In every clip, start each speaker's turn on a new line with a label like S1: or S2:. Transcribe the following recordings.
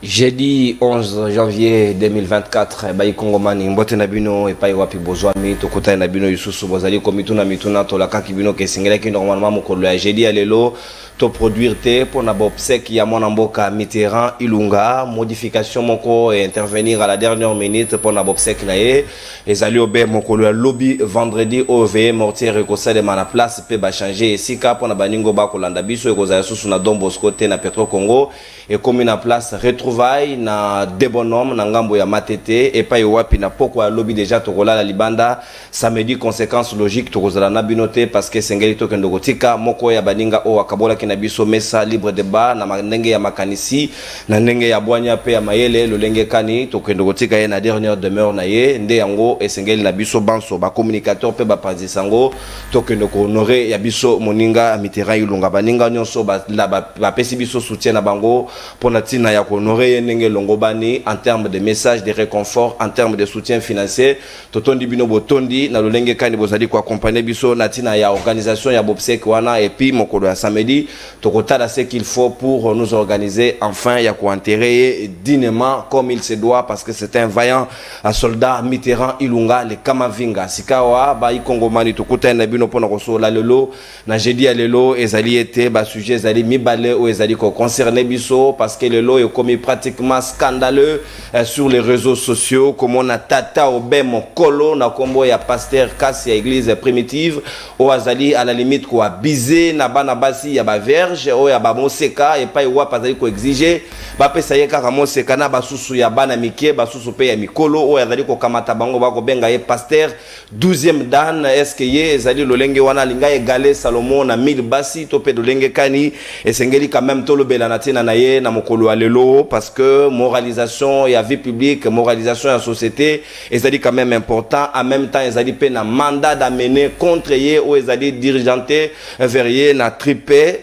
S1: Jeudi 11 janvier 2024, Bayi Kongomani, Mbote Nabino et Payi Wapi Bozwami, Tokota Nabino Yususu Bozali, Komituna Mituna, Tolaka Kibino, Kessingela, qui normalement Mokolo a jeudi à l'élo, to produire te pour Nabopsek, Yamonamboka, Mitterrand, Ilunga, modification Moko et intervenir à la dernière minute pour Nabopsek Naye, et Zali Obe Mokolo a lobby vendredi au VE Mortier Recossa de Mana Place, Peba changer, et Sika pour Nabaningo Bakolanda Biso, et Gozayasu Suna Dombosko, na Petro Congo, et comme une place retrouvaille na débonhomme na ngambo ya matete et pas wapi na poko ya lobby déjà tokola la libanda samedi conséquence logique tokozala na binote parce que sengeli tokendo kotika moko ya baninga o akabola kina biso mesa libre débat na ndenge ya makanisi na ndenge ya bwanya pe ya mayele lolenge kani tokendo kotika ye na dernière demeure na ye nde yango esengeli na biso banso ba communicateur pe ba panzisango tokendo ko honorer ya biso moninga Mitterrand Ilunga baninga nyonso ba pesi biso soutien na bango pour natina ya honorer nenge longobani en termes de messages de réconfort en termes de soutien financier totondi bino botondi na lolenge kani bozali ko accompagner biso natina ya organisation ya bobsek wana et puis mokolo ya samedi tokotala ce qu'il faut pour nous organiser enfin ya ko enterrer dignement comme il se doit parce que c'est un vaillant soldat Mitterrand Ilunga le Kamavinga sikawa ba ikongomani tokota na bino pona kosola lelo na jeudi ya lelo ezali été ba sujet ezali mibale o ezali ko concerner biso parce que le lot est commis pratiquement scandaleux sur les réseaux sociaux comme on a tata au ben mon colo na combo ya pasteur kasi ya église primitive au azali à la limite quoi biser na bana basi ya ba verge o ya ba moseka et pas wa pas ko exiger ba pesa ye kaka moseka na basusu ya bana mikie basusu pe ya mikolo o azali ko kamata bango ba ko benga ye pasteur 12e dan est-ce que ye ezali lolenge wana linga égalé Salomon na 1000 basi to pe lolenge kani esengeli quand même to lobela na tina na ye na mokolo alelo parce que moralisation et vie publique moralisation en société ezali quand même important en même temps ezali pe na mandat d'amener contre ye ou ezali dirigeanté vers ye na tripé.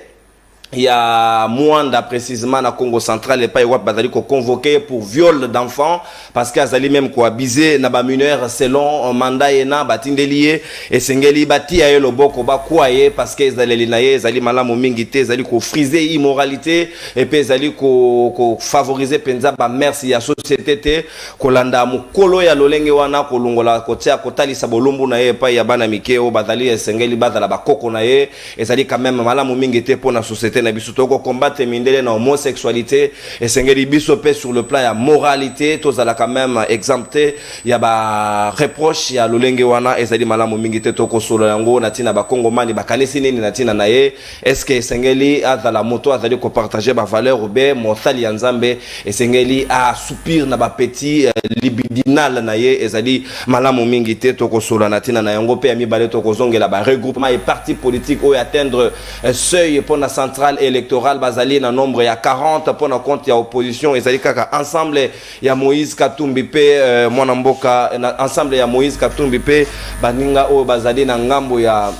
S1: Il y a Mwanda précisément na Congo central et pas bazali ko convoqué pour viol d'enfants parce qu'azali même ko abusé na ba mineur selon mandat ena batindelié et sengeli bati ya loboko ba kwaye parce que ezali naye ezali malamu mingi te ezali ko friser immoralité et puis ezali ko favoriser penza ba merci ya société te kolanda mukolo ya lolenge wana kolongola kotia kotalisa bolumbu na ye pa ya bana mikeo bazali sengeli bazala ba koko na ye ezali quand même malamu mingi te pour na société na biso toko combattre mindele na homosexualité et sengeli biso pe sur le plan ya moralité tozala quand même exempté ya ba reproche ya lolenge wana ezali malamu mingi te toko solo yango na tina ba kongomani ba kanisi nini na tina na ye est-ce que sengeli azala moto azali ko partager ba valeur ou be mosali ya nzambe et sengeli a soupir na ba petit libidinal na ye ezali malamu mingi te toko solo na tina na yango pe ya mibale toko zongela ba regroupement et parti politique ou atteindre seuil pour na centrale électoral bazali na nombre ya 40 pour na compte ya opposition ezali kaka ensemble ya Moïse Katumbi pe mwana mboka ensemble ya Moïse Katumbi pe baninga o bazali na ngambo ya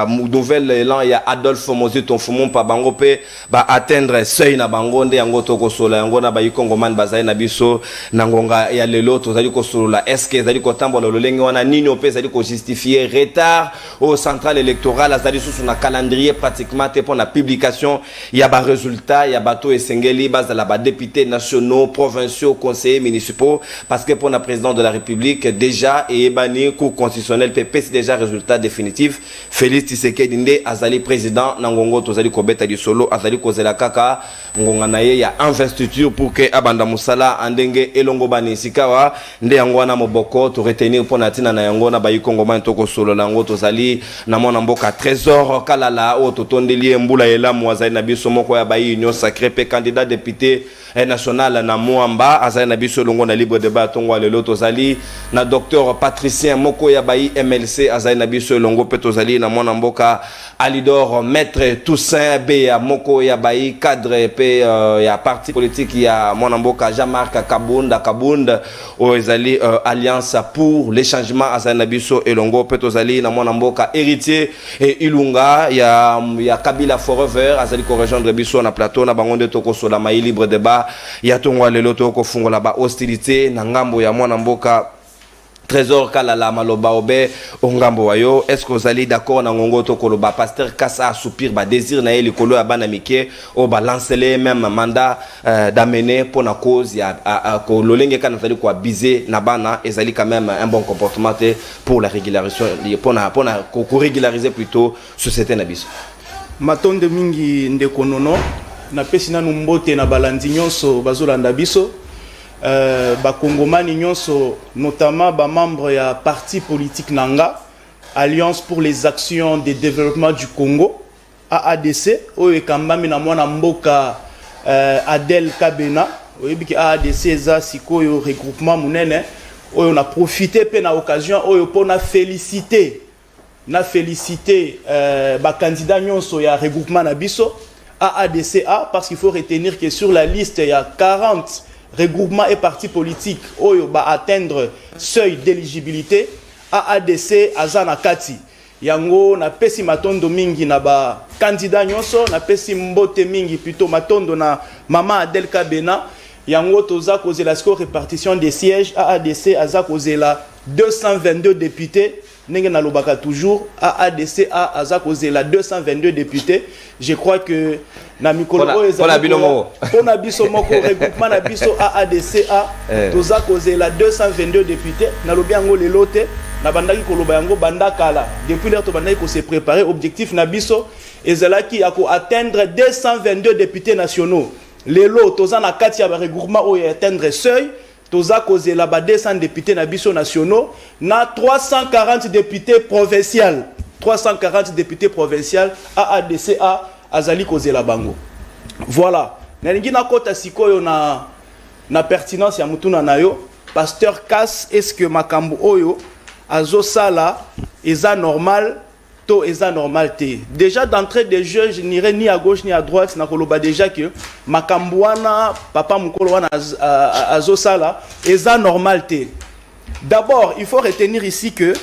S1: nouvel élan ya Adolphe Mozito Fumon pa bango pe ba atteindre seuil na bango nde yango toko sola yango na ba yikongomani bazali na biso na ngonga ya lelo tozali ko sola est-ce que ezali ko tambola lolenge wana nini pe ezali ko justifier retard au central électoral azali sous na calendrier pratiquement te pour la publication ya ba résultat ya bato esengeli bazala ba députés nationaux provinciaux conseillers municipaux parce que pour la président de la République déjà et bani cour constitutionnel PP c'est déjà résultat définitif Félix Tshisekedi nde azali président na ngongo tozali ko beta di solo azali ko zela kaka ngonga na ye ya investiture pour que abanda musala andenge elongo bani sikawa nde yango na moboko to retenir pour na tina na yango na bayi kongomani toko solo na ngo tozali na mona mboka trésor kalala o totondeli mbula ela mwazali na biso moko ya bayi union sacrée pe candidat député national na Mwamba azali na biso longo na libre débat tongo lelo tozali na docteur Patricien moko ya bayi MLC azali na biso longo pe tozali na mwana mboka Alidor maître Toussaint B ya moko ya bayi cadre pe ya parti politique ya mwana mboka Jean-Marc Kabunda o ezali alliance pour les changements azali na biso elongo pe tozali na mwana mboka héritier et Ilunga ya Kabila Forever azali ko rejoindre biso na plateau na bangonde toko sola mai libre débat ya tongwa lelo toko fungola ba hostilité na ngambo ya mwana mboka Trésor Kalala Maloba Obe Ongambo Wayo, est-ce que vous allez d'accord na ngongo to koloba pasteur Kassa soupir ba désir na ele kolo abana mike o balancer même mandat d'amener pour la cause ya ko lolenge kana tali ko biser na bana ezali quand même un bon comportement pour la régularisation pour ko régulariser plutôt société na biso.
S2: Matonde mingi ndeko nono na pesi na mbote na balandi nyonso bazolanda biso. Bakongomani nyonso, notamment ba membre ya parti politique Nanga, Alliance pour les actions de développement du Congo, AADC, oyo kambami na mwana mboka Adel Kabena, oyo biki AADC eza sikoyo regroupement munene, oyo na profité pe na occasion oyo pona féliciter ba candidat nyonso ya regroupement na biso AADCA, parce qu'il faut retenir que sur la liste il y a 40 regroupement et partis politiques oyo ba atteindre seuil d'éligibilité. AADC azana kati yango na pesi matondo mingi na ba candidat nyonso, na pesi mbote mingi plutôt matondo na mama Adel Kabena yango toza cause la score répartition des sièges. AADC aza cause la 222 députés nenge na lobaka toujours. AADC aza cause la 222 députés. Je crois que na mikolo pona biso moko regroupement na biso AADCA toza cause la 222 députés na lobi yango lelote na bandaki koloba yango bandakala depuis l'air to bandaki ko se préparer objectif na biso ezalaki ako atteindre 222 députés nationaux. Lelo toza na kati ya regroupement o atteindre seuil toza cause la ba 200 députés na biso nationaux na 340 députés provinciaux. 340 députés provinciaux AADCA azali cause la bango. Voilà. Nalingi na kota sikoyo na pertinence ya mutuna nayo. Pasteur Kass, est-ce que makambo oyo azo sala eza normal to eza normalité? Déjà d'entrée de jeu, je n'irai ni à gauche ni à droite na koloba déjà que makambo wana papa mukolo wana azo sala eza normalité. D'abord, il faut retenir ici que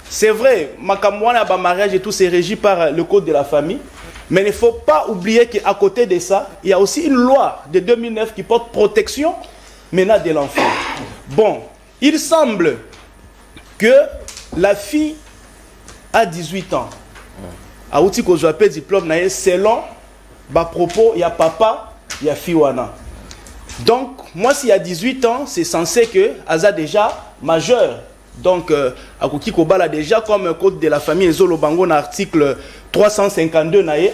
S2: c'est vrai, makambo wana ba mariage et tout c'est régi par le code de la famille. Mais il ne faut pas oublier qu'à côté de ça, il y a aussi une loi de 2009 qui porte protection maintenant de l'enfant. Bon, il semble que la fille a 18 ans. A outil que je appelle diplôme, selon ma propos, il y a papa, il y a fiwana. Donc, moi, s'il y a 18 ans, c'est censé que Aza déjà majeur. Donc, Akoki Kobala déjà comme code de la famille Ezolo Bango dans l'article 352 nae.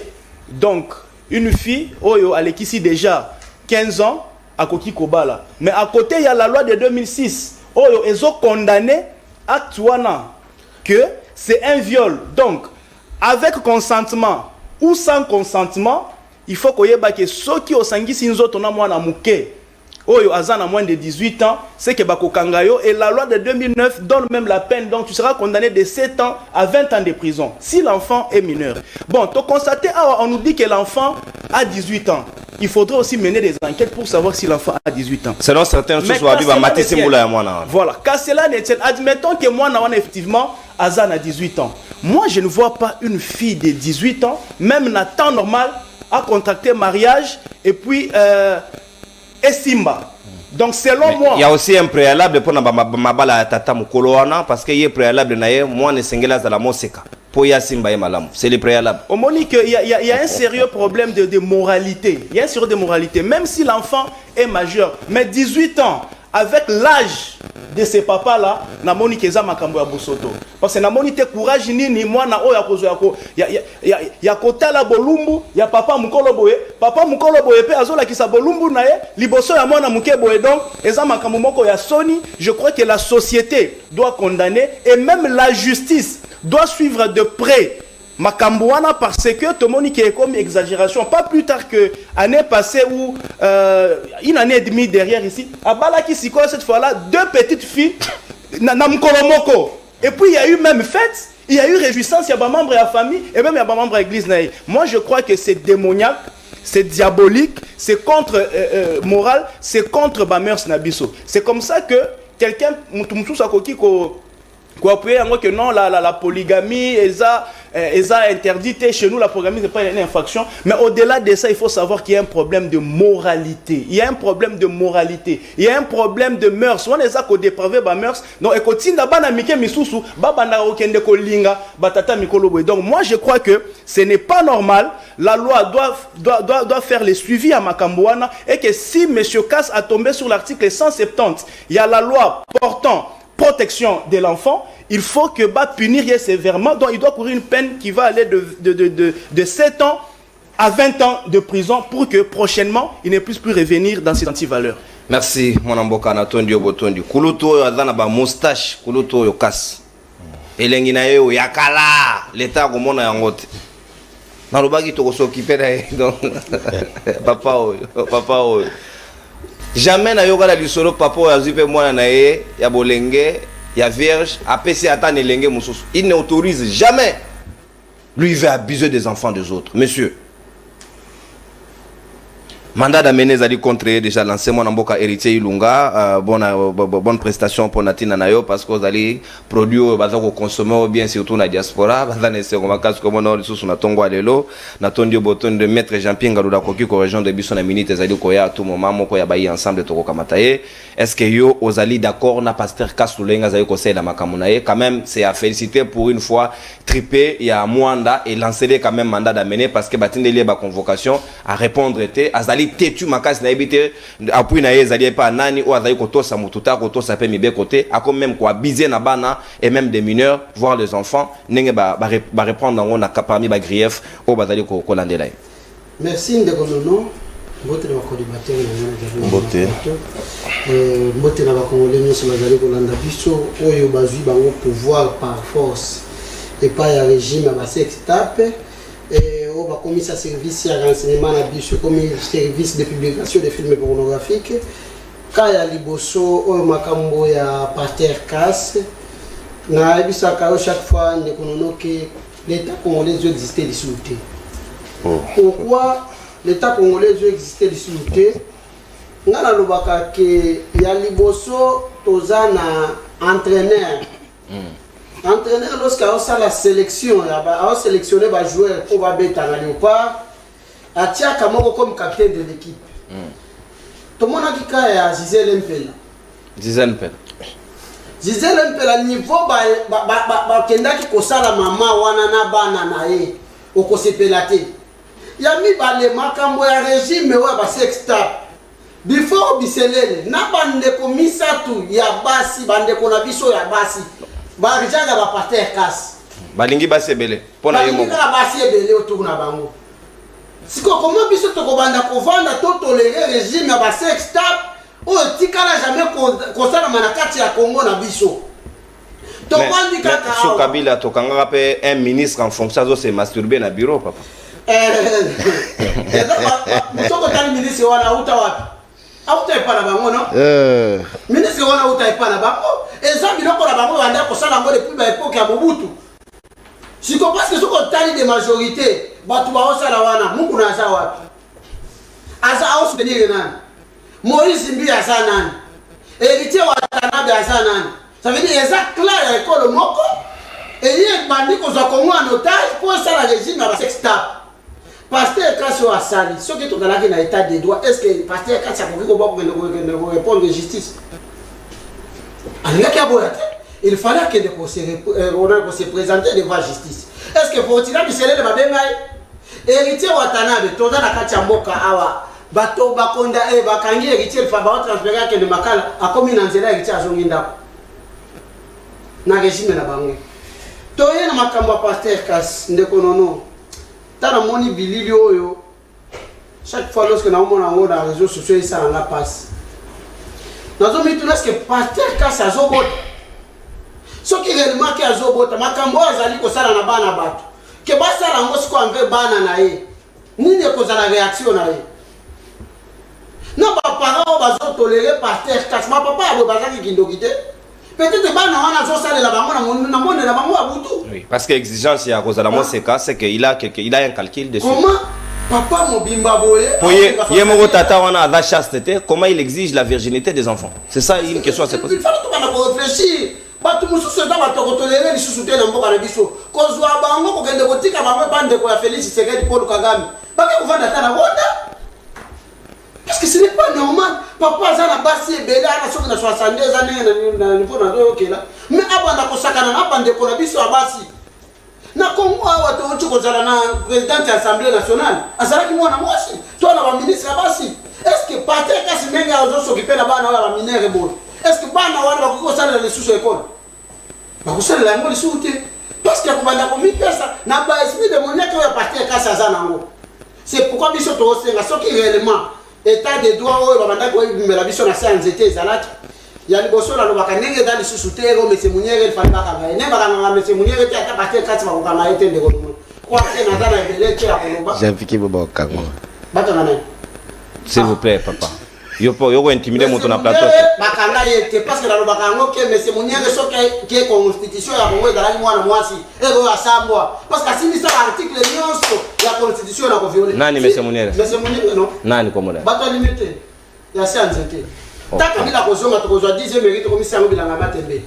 S2: Donc, une fille, Oyo Alekisi déjà 15 ans, Akoki Kobala. Mais à côté, il y a la loi de 2006. Oyo Ezo condamné actuellement que c'est un viol. Donc, avec consentement ou sans consentement, il faut qu'il y ait ceux qui ont sangi sinzo tona mwana muke. Oyo azana moins de 18 ans, c'est que bako kangayo et la loi de 2009 donne même la peine, donc tu seras condamné de 7 ans à 20 ans de prison si l'enfant est mineur. Bon, tu constates, on nous dit que l'enfant a 18 ans. Il faudrait aussi mener des enquêtes pour savoir si l'enfant a 18 ans.
S1: Selon certains sources, voilà. Car cela n'est pas,
S2: admettons que moi, effectivement, Azan a 18 ans. Moi, je ne vois pas une fille de 18 ans, même à temps normal, à contracter mariage et puis et Simba. Donc selon moi,
S1: il y a aussi un préalable pour mabala tata mukoloana parce qu'il y a préalable naie moi ne singela za la moseka pour ya Simba et malam. C'est le préalable.
S2: Au Monique, il y a un sérieux problème de moralité. Il y a un sérieux de moralité, même si l'enfant est majeur, mais 18 ans. Avec l'âge de ces papas-là, na moni keza makambo ya bosoto. Parce que na moni te courage nini mwana oya kozo ya kota la bolumbu ya papa mukolo boye pe azola kisa bolumbu na ye liboso ya mwana muke boye. Donc eza makambo moko ya soni. Je crois que la société doit condamner et même la justice doit suivre de près Makambouana parce que tout le monde qui est comme exagération. Pas plus tard que l'année passée ou une année et demie derrière ici, à Balaki Siko, cette fois-là, 2 petites filles, Namkolomoko. Et puis il y a eu même fête, il y a eu réjouissance, il y a des membres de la famille et même il y a des membres de l'église. Moi je crois que c'est démoniaque, c'est diabolique, c'est contre moral, c'est contre Bamers Nabiso. C'est comme ça que quelqu'un, que non, la polygamie, interdit. Chez nous, la programmée, ce n'est pas une infraction. Mais au-delà de ça, il faut savoir qu'il y a un problème de moralité. Il y a un problème de moralité. Il y a un problème de mœurs. On est à côté dépravé, mœurs. Donc, donc, moi, je crois que ce n'est pas normal. La loi doit faire les suivis à Makambouana. Et que si M. Kass a tombé sur l'article 170, il y a la loi portant protection de l'enfant, il faut que punir sévèrement. Donc il doit courir une peine qui va aller de 7 ans à 20 ans de prison pour que prochainement il ne puisse plus revenir dans ses antivaleurs.
S1: Merci mon amboka na tondi obotondi kuluto oyo azana ba moustache kuluto oyo kasi elengi na yo yakala leta komona yango te na lobaki to s'occuper donc papa oyo jamais na yoka la lisolo papa oyo azipe mwana na ye ya bolenge ya vierge apesi ata nelenge mususu il n'autorise jamais lui il veut abuser des enfants des autres. Monsieur, mandat d'amener Zali contre déjà lancé mon amboka héritier Ilunga, bonne prestation pour Natina Nayo parce que Zali produit bazako consommer bien surtout na diaspora bazane se ngoma kaso comme on sous na tongo alelo na tondio boton de maître Jean-Pierre Ngaluda koki ko région de Biso na minute Zali ko ya tout moment moko ya bayi ensemble to ko kamataye. Est-ce que yo ozali d'accord na pasteur Kasulenga Zali ko c'est la makamunaye quand même c'est à féliciter pour une fois triper il y a Mwanda et lancer quand même mandat d'amener parce que batindeli ba convocation à répondre était azali tetu makasi na ebité appui na ezali pas nani ou azali kotosa mututa kotosa pe mibe côté a quand même quoi biser na bana et même des mineurs voire les enfants nenge ba reprendre on a parmi ba grief au bazali ko landela.
S3: Merci Ndekonono mbote na bakolibateur na mbote mbote na bakongolais nyonso bazali kolanda biso oyo bazwi bango pouvoir par force et pas ya régime à sexe tape et on va commis sa service à renseignement à biso comme service de publication de films pornographiques kaya liboso o makambo ya Pasteur Kass na bisa ka chaque fois Ndekonono que l'état congolais existait dissoluté. Pourquoi l'état congolais existait dissoluté? Ngana lobaka ke ya liboso tozana entraîneur. Entraîneur lorsqu'il a la sélection, il a sélectionné les joueurs pour battre à Léopard, a tia Kamoko comme capitaine de l'équipe. Tout le monde a dit qu'il y a Gisèle Mpela. Gisèle Mpela, niveau kenda ki kosala mama wana na bana na ye okosepelate. Ya mi bale makambo ya régime wa ba sex tap. Before biselele na bande ko misatu ya basi bande ko na biso ya basi. Ba rijaga ba Pasteur Kass. Balingi
S1: basi ebele. Pona yemo.
S3: Balingi basi ebele autour na bango. Siko comment biso to ko banda ko vanda to tolérer régime ya ba sex tap. O tikala jamais kosala manakati ya Congo na biso. To bandi kaka.
S1: Sou Kabila to kanga pe un ministre en fonction zo se masturber na bureau papa.
S3: Mutoko tali ministre wana uta wapi? Auta epana bango no? Ministre wana uta epana bango. Eza biloko na bango wanda kosala ngo depuis ba époque ya Mobutu. Siko parce que soko tali de majorité, batu ba osala wana Mungu na za wapi? Aza au soutenir nani? Moïse Mbi aza nani? Héritier wa Tanabe aza nani? Ça veut dire eza clair ya école moko. Et il bandi ko za Congo en otage pour ça la régime na sex tap. Pasteur Kass a sali, ce qui est dans l'état des droits, est-ce que Pasteur Kass a répondre de justice? Il fallait que se présente devant la justice. Est-ce que pour tirer du salaire de Babemai, héritier Watanabe, tout dans la Kachamboka, Awa, Bato Bakonda, Bakangi, héritier, le Fabaro transféré à Makala, a commis un zéla héritier à Zonginda. Na régime na bango. Toye na makambo Pasteur Kass, Ndekonono. Tana moni bilili oyo chaque fois lorsque na mona ngo na réseaux sociaux ça na passe nazo mituna ce que Pasteur Kass azobota so ki réellement ki azobota makambo azali ko sala na bana bato ke basala ngo siko envers bana na ye nini ko za la réaction na ye na ba parents bazo tolérer Pasteur Kass ma papa abo bazaki kindokite. Peut-être
S1: oui, parce que l'exigence il y a Rosalamon Seka, c'est qu'il a un calcul dessus.
S3: Comment papa Mobimba
S1: comment il exige la virginité des enfants? C'est ça une question à se poser.
S3: Il faut réfléchir. Batu mususu eza batokotolere lisusu te na mboka na biso. Kozwa bango kokende kotika bango bandeko ya Félix Tshisekedi Paul Kagame. Bake kuvanda ata na wonda. Parce que ce n'est pas normal. Papa aza na basi ebele ana soki na 62 ans na niveau na doyo kela. Mais abanda kosakana na bandeko na biso ya basi. Na Congo awa to kozala na président de l'Assemblée nationale. Azalaki mwana mwasi. Toi na ba ministre ya basi. Est-ce que Patrick Kasimenga ozo s'occuper na bana wa ba minere bon? Est-ce que bana wana bakukosala les sous école? Bakosala la ngoli sous te. Parce que kubanda komi pesa na ba esprit de monnaie que Patrick Kasasa nango. C'est pourquoi biso to senga soki réellement état de droit oyo babanda ko bimela biso na séance était zalaki. Ya liboso na lobaka ndenge dans les sous terre monsieur Muniere il fallait baka ngai. Ne baka nga monsieur Muniere te ata Patrick Kasasa bakoka na ete ndeko lumu. Kwa tena dans la belé qui a koloba.
S4: J'invite Bobo Kango.
S3: Bata na
S1: S'il vous plaît, papa. Yo intimider mon ton plateau.
S3: Bakanga yete parce que la bakango ke monsieur Muniere so ke constitution ya Congo ezalaki mwana mwasi. Ero ya sambwa. Parce que si ça article nyonso ya constitution na ko violer.
S1: Nani monsieur Muniere?
S3: Monsieur Muniere non.
S1: Nani komola?
S3: Bato limité. Ya séance te. Taka bila kozonga to kozwa 10e mérite comme ça ngobila ngama tembe.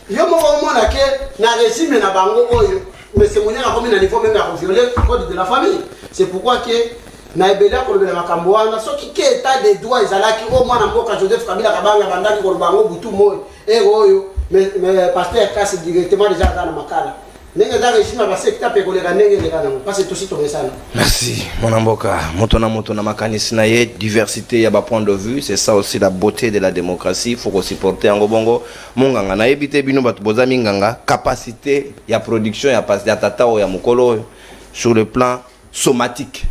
S3: Yo moko mona ke na régime na bango oyo monsieur Muniere a comme na niveau même ya ko violer code de la famille. C'est pourquoi que na ebela ko lobela makambo wana soki ke état de droit ezalaki au mwana mboka Joseph Kabila kabanga bandaki ko bango butu moyo oyo mais pasteur Kasi directement déjà dans la makala ndenge za régime ba secteur pe koleka ndenge leka nango parce que aussi tomesana.
S1: Merci mon mboka moto na makanisi na ye diversité ya ba point de vue, c'est ça aussi la beauté de la démocratie. Faut qu'on supporter en bongo monganga na ebité bino batu bozami nganga capacité ya production ya pas ya tata o ya mukolo sur le plan somatique.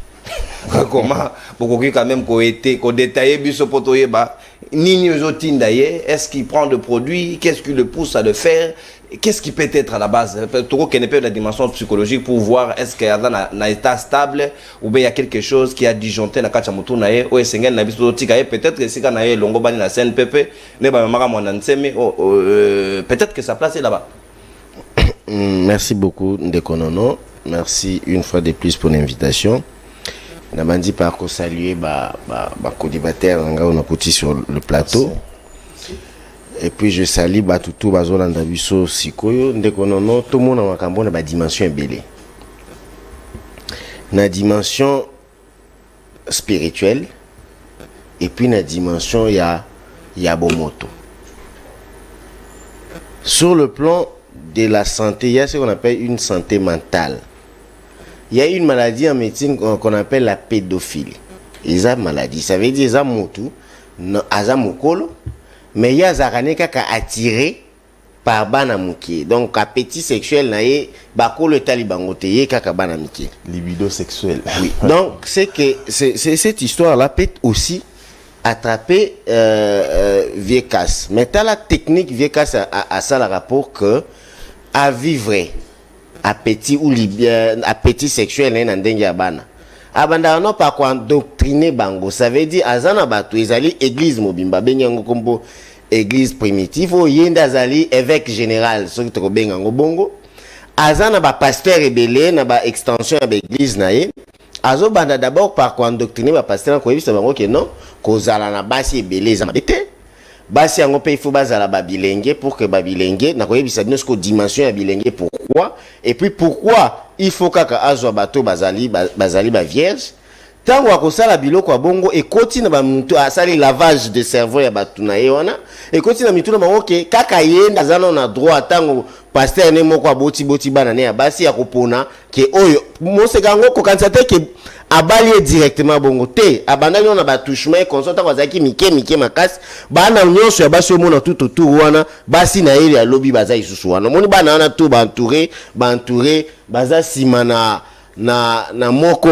S1: Comment beaucoup quand même qu'on détailler biso potoye ba nini ozotinda ye, est-ce qu'il prend de produits, qu'est-ce qui le pousse à le faire, qu'est-ce qui peut être à la base tout qu'on ait la dimension psychologique pour voir est-ce qu'il y a un état stable ou bien il y a quelque chose qui a disjoncté na kacha mutu na ye o esengel na biso tika ye peut-être que si kana ye longo bani na CNPP ne ba mama mwana nseme peut-être que sa place est là-bas.
S4: Merci beaucoup Ndekonono, merci une fois de plus pour l'invitation. Namandi par ko saluer ba co-débatteur on a côté sur le plateau. Merci. Et puis je salue Batutu bazolanda biso sikoyo Ndekonono tout le monde a makambo na ba dimension ebele. Na dimension spirituelle et puis na dimension ya bomoto. Sur le plan de la santé, il y a ce qu'on appelle une santé mentale. Il y a une maladie en médecine qu'on appelle la pédophilie. Ils ont maladie, ça veut dire qu'ils ont mokolo, mais il y a des gens qui sont attirés par banamuki. Donc appétit sexuel naé bakolo talibangote yé kaka banamiki.
S5: Libido sexuel.
S4: Oui. Donc c'est que cette histoire là peut aussi attraper vieux casse. Mais t'as la technique vieux casse à ça le rapport que à vivre appétit ou appétit sexuel na ndenge ya bana abanda non pas quoi doctriner bango, ça veut dire azana batu ezali église mobimba benyango kombo église primitive o yenda azali évêque général soki to benga ngo bongo azana ba pasteur ebele na ba extension ya église na ye azo banda d'abord par quoi doctriner ba pasteur ko yebisa bango ke non kozala na basi ebele za mabete basi yango pe il faut bazala babilenge pour que babilenge na koyebisa bino ce dimension ya bilenge pourquoi et puis pourquoi il faut kaka azwa bato bazali ba vierge tango akosala biloko ya bongo ekoti na bamutu asali lavage de cerveau ya bato na ye wana ekoti na mitu na bango ke kaka yenda azana na droit tango pasteur ne moko aboti bana ne ya basi ya kopona ke oyo moseka ngo kokanisa te ke abali directement bongo te abanda nyona ba touchement constant kwa zaki mike makasi bana nyonso ya basi omona tout autour wana basi na ile ya lobby baza isusu wana moni bana wana tout ba entouré baza sima na moko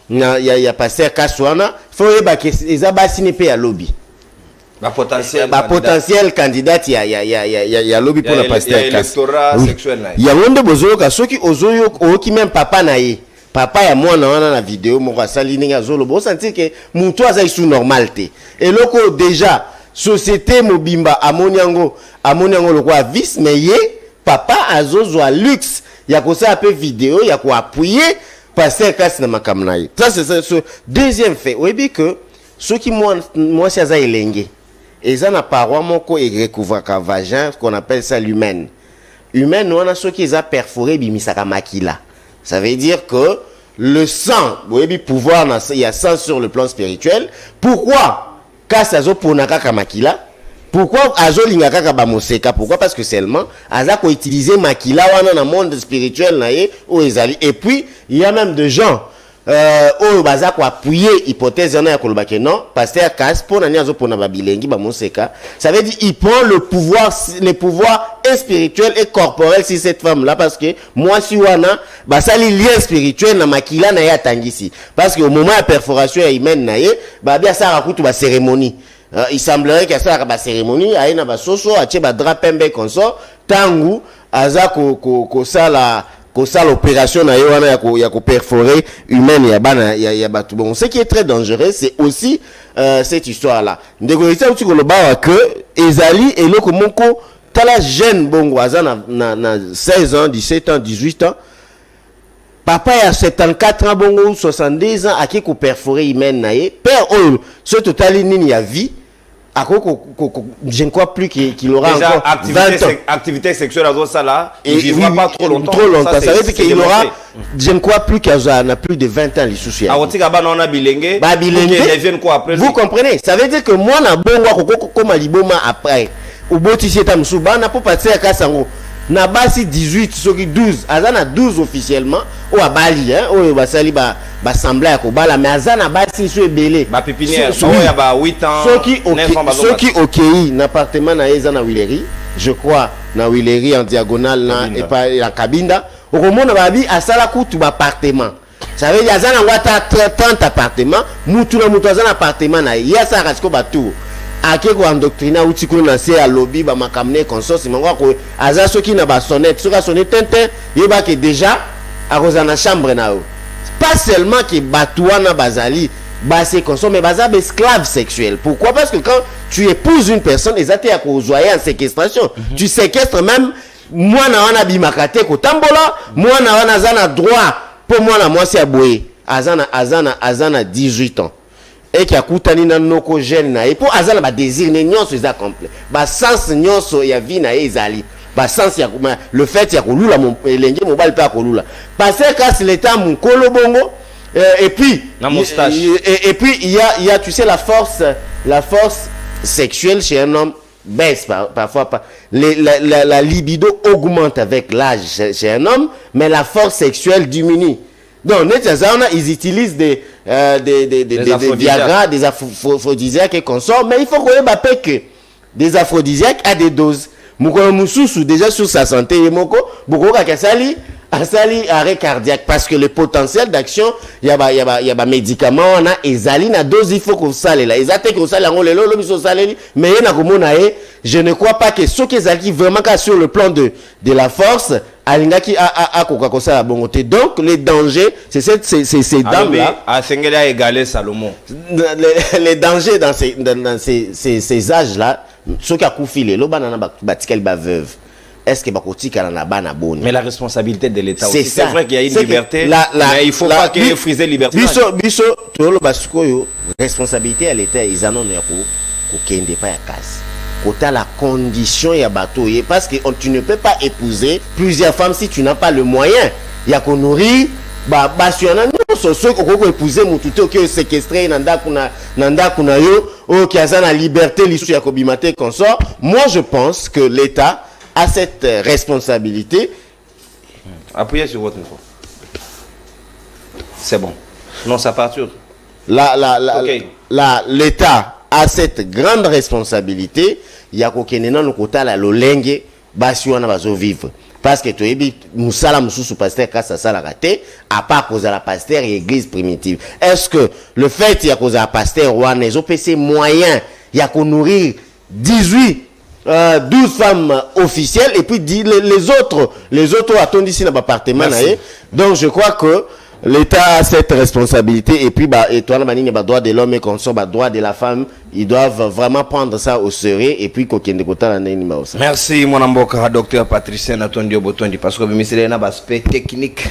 S4: ya passer kaswana faut yeba ke eza basi ne pe ya lobby
S1: ba
S4: potentiel candidat ya lobby pour la passer
S1: électorat sexuel na
S4: ya wonde bozoka soki ozoyo oki même papa na ye papa ya mwana wana na vidéo moko asali ninga zolo bo sentir que mutu aza isu normal te eloko déjà société mobimba amoniango lokwa vice mais ye papa azozwa luxe ya kosa pe vidéo ya ko appuyer passer kasi na makamna ye ça c'est ce deuxième fait oyebi que soki moi si aza elenge et ça n'a paroi moko et recouvre un vagin qu'on appelle ça l'humaine. Humaine, on a ceux qui ont perforé bimisaka makila. Ça veut dire que le sang, vous voyez, pouvoir, il y a sang sur le plan spirituel. Pourquoi Kasazo Ponaka Kamakila? Pourquoi Azo Lingaka Bamoseka? Pourquoi? Parce que seulement, Azako utiliser Makila dans le monde spirituel, et puis, il y a même des gens, au Bazako appuyer hypothèse, non, pasteur Kas, pour Naniazo Ponababilengi, Bamoseka. Ça veut dire, il prend le pouvoir et spirituel et corporel sur cette femme-là, parce que moi, si wana, bah, ça, les liens spirituels, na Makila, na ya tangisi. Parce que au moment de la perforation, il mène, bah, bien, ça raconte la cérémonie. Il semblerait qu'il y a une cérémonie, il y a une soso, il y a un drapembe comme ça, tangu, aza ko sala l'opération na il y a perforer humaine, il y a batu. Bon, ce qui est très dangereux, c'est aussi cette histoire-là. Ndeko ça aussi que le ba que ezali et le komoko tala jeune bongo aza na 16 ans, 17 ans, 18 ans. Papa a 74 ans bongo 70 ans aki ko perforer humaine na ye. Père oh, ce total nini ya vie. Je ne crois plus qu'il aura déjà encore
S1: activité sexuelle à ça là,
S4: il ne vivra pas trop longtemps. Ça veut dire qu'il aura, je ne crois plus qu'il a plus de 20 ans les soucis. Vous comprenez? Ça veut dire que moi, na bongo comme aliboma après, au botisi ta msuba na pas passer à Kasango. Na basi 18 soki 12 azana 12 officiellement ou à Bali hein ou basali ba sembler à Kobala mais azana basi so ebele
S1: ba pépinière so ya ba 8 ans
S4: soki okei na appartement na ezana Willery je crois na Willery en diagonale na et pas la Kabinda au romona babi asala kutu ba appartement ça veut dire azana ngata 30 appartements mutu na mutu azana appartement na yasa rasiko batu ake ko endoctriner outi ko na se à lobby ba makamne consort mangwa ko aza soki na ba sonnette soka sonnette tintin yeba que déjà a rozana chambre na o pas seulement que batouana bazali ba se consort mais baza esclave sexuel. Pourquoi? Parce que quand tu épouses une personne ezate ya ko zoyer en séquestration tu séquestres même moi na wana bimakate ko tambola moi na wana zana droit pour moi na moi c'est aboyer azana 18 ans et qui a coutani na noko jeune na et pour azala ba désir ne nyonso eza complet ba sens nyonso ya vie na ezali ba sens ya le fait ya kolula mon elenge mobile pa kolula parce que l'état mon kolo bongo et puis
S1: na moustache
S4: et puis il y a tu sais la force sexuelle chez un homme baisse parfois pas la libido augmente avec l'âge chez un homme mais la force sexuelle diminue. Donc, ils utilisent des Viagra, des aphrodisiaques et consorts, mais il faut qu'on ait que des aphrodisiaques à des doses. Mouko Moussou, déjà sur sa santé, Moko, beaucoup Kakasali, asali arrêt cardiaque, parce que le potentiel d'action, il y a médicaments, on a, et zali, na dose, il faut qu'on sale là. Ils attaquent qu'on sale, on les lobe, ils sale, mais il y a je ne crois pas que ceux qui zali vraiment sur le plan de la force, alingaki a kokakosa la bongote. Donc les dangers c'est ces dames là
S1: à Sengela égalé Salomon.
S4: Les dangers dans ces âges là ceux qui a coufilé lo banana batikel ba veuve. Est-ce que bakotika na bana boni? Mais
S1: la responsabilité de l'État aussi. C'est vrai qu'il y a une liberté mais il faut pas qu'il y ait frisé liberté.
S4: Biso to lo basikoyo responsabilité à l'État ils en ont ko kende pas ya casse. Quota la condition ya bateau parce que tu ne peux pas épouser plusieurs femmes si tu n'as pas le moyen ya ko nourrir si on a ceux qui épouser mututo qui séquestré nanda kuna yo o qui a la liberté l'issue ya kobimate consort. Moi je pense que l'État a cette responsabilité.
S1: Appuyez sur votre micro. C'est bon. Non, ça partir.
S4: L'État a cette grande responsabilité. Il y a quelqu'un qui kota la lolenge basi wana bazo vivre parce que tu ebi musala mususu pasteur kasa sala raté à part cause la pasteur et église primitive. Est-ce que le fait il y a cause la pasteur wana ils ont PC moyen il y a qu'on nourrir 12 femmes officielles et puis les autres attendent ici dans l'appartement. Donc je crois que l'État a cette responsabilité et puis et toi la manière droit de l'homme et consort droit de la femme ils doivent vraiment prendre ça au sérieux et puis kokende kota na nima aussi.
S1: Merci mon amboka docteur Patricien Natondio Botondi parce que ministre na aspect technique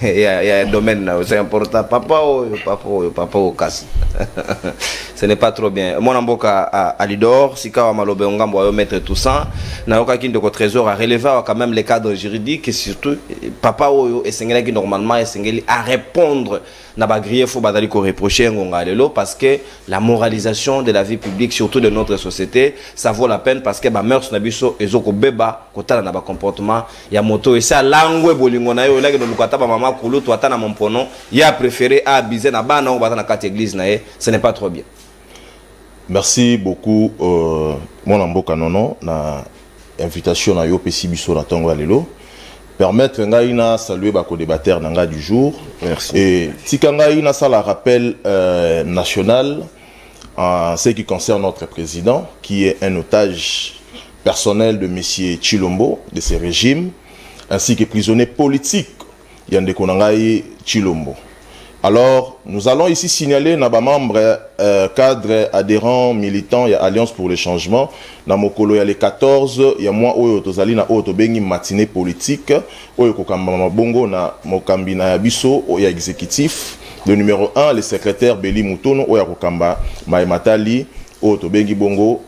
S1: il y a un domaine là, c'est important. Papa au casse. Ce n'est pas trop bien. Mon amboka à Lidor, si quand Malobe Ongambo va mettre tout ça, n'a aucun de trésor à relever quand même les cadres juridiques et surtout papa au et Sengeli qui normalement est Sengeli à répondre n'a pas grillé faut badali ko reprocher Ngongalelo parce que la moralisation de la vie publique surtout de notre société ça vaut la peine parce que ba mœurs na biso ezoko beba kotala na ba comportement ya moto et ça langue bolingo na yo là que nous kata ba mama kulu to atana mon pono ya préféré à abuser na bana ou batana kat église na ce n'est pas trop bien.
S5: Merci beaucoup mon amboka nono na invitation na yo pesi biso na tongo lelo. Permettre ngaina saluer ba co-débatteur nanga du jour.
S1: Merci.
S5: Et tikangaina ça la rappel national en ce qui concerne notre président qui est un otage personnel de monsieur Chilombo de ce régime ainsi que prisonnier politique Yande Konangai Chilombo. Alors, nous allons ici signaler nos membres cadres, adhérents, militants, il y a Alliance pour le changement. Dans Mokolo, il y a les 14, il y a moi, Tozali, na Otobengi, matinée politique. Oyo Kokamba Bongo, na Mokambi na Yabiso, il y a exécutif. Le numéro 1, le secrétaire Beli Moutono, Oya Kokamba, Maïmatali, Otobengi Bongo,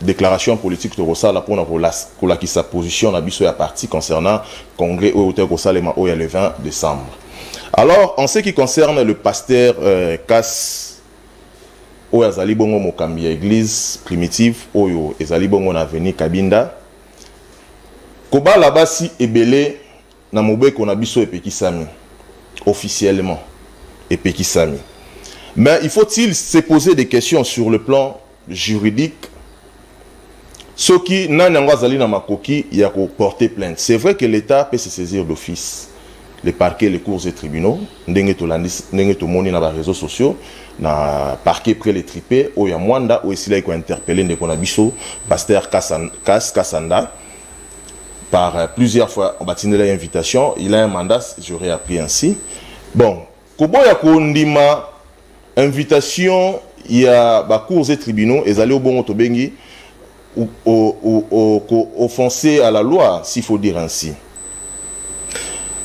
S5: déclaration politique de Rosala pour la qui sa position na Biso ya parti concernant congrès Oyo Kosalema Oya le 20 décembre. Alors, en ce qui concerne le pasteur Kass, Oyo Azali Bongo Mokambi, église primitive, Oyo Ezali Bongo na veni Kabinda, Koba Labasi Ebele, na Mobeko na Biso Epekisami, officiellement, Epekisami. Mais il faut-il se poser des questions sur le plan juridique? Ce qui n'a Azali na Makoki, il y a porter plainte. C'est vrai que l'État peut se saisir d'office. Les parquets, les cours et tribunaux, ndenge to moni na ba réseaux sociaux, na parquet près les tripés, o ya mwanda o esila ko interpeller ndeko na biso, pasteur Kassanda par plusieurs fois on batine l'invitation, il a un mandat, j'aurais appris ainsi. Bon, kobo ya ko ndima invitation, il y a ba cours et tribunaux, ezali au bon to bengi offenser à la loi, s'il faut dire ainsi.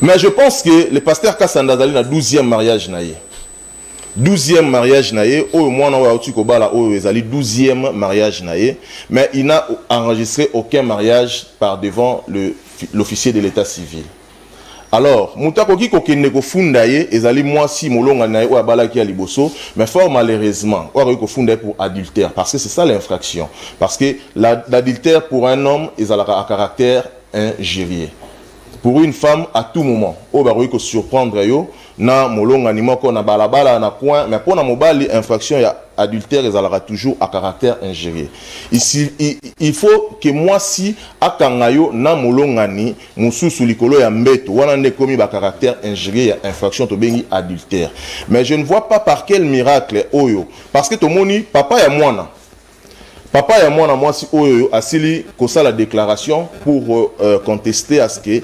S5: Mais je pense que le pasteur Kassanda Zali na 12e mariage naïe. 12e mariage naïe, au moins on a eu Kobala, au Ezali 12e mariage naïe, mais il n'a enregistré aucun mariage par devant l'officier de l'état civil. Alors, Moutakoki kokende ko fundaye, Ezali moi si molonga naïe ou abala ki aliboso, mais fort malheureusement, ou ko fundaye pour adultère, parce que c'est ça l'infraction. Parce que l'adultère pour un homme, il a un caractère injurieux. Pour une femme, à tout moment, on va surprendre yo na molonga ni moko na balabala na coin, mais pour na mobali infraction ya adultère ils aura toujours à caractère injurieux. Ici il faut que moi si akangayo na molonga ni mususu likolo ya mbeto wana ne komi ba caractère injurieux ya infraction to bengi adultère. Mais je ne vois pas par quel miracle oyo parce que to moni papa ya mwana Papa et moi si Oyo asili kosa la déclaration pour contester à ce que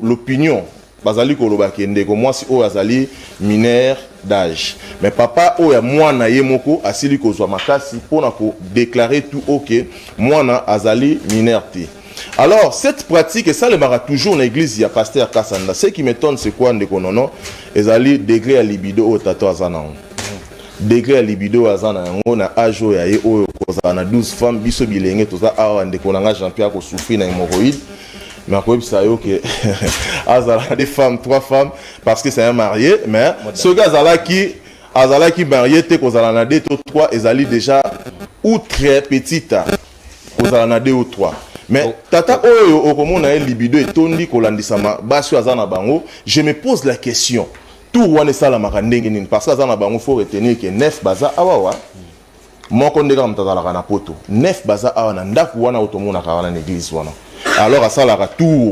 S5: l'opinion bazali koloba kende ko moi si Oyo azali mineur d'âge. Mais papa Oyo moi na yemoko asili kozwa makasi pour ko déclarer tout OK moi na azali mineur té. Alors cette pratique et ça le mara toujours dans l'église il y a pasteur Kassanda. Ce qui m'étonne c'est quoi ndeko nono ezali degré à libido au tato azana. Degré à libido azana yango na ajo ya ye oyo kozana 12 femmes biso bilenge toza awa ndeko nanga Jean-Pierre ko souffrir na hémorroïde mais quoi ça yo que azala des femmes 3 femmes parce que c'est un marié mais ce gars azala qui marié te kozala na 2 ou 3 ezali déjà ou très petite kozala na 2 ou 3 mais tata oyo okomona libido etondi kolandisama basi azana bango je me pose la question. Tout le monde la maranding parce que il faut retenir que 9 baza awawa mon condé comme tazala na poto 9 baza awa na ndaku wana otomona kawana na église wana alors à ça la retour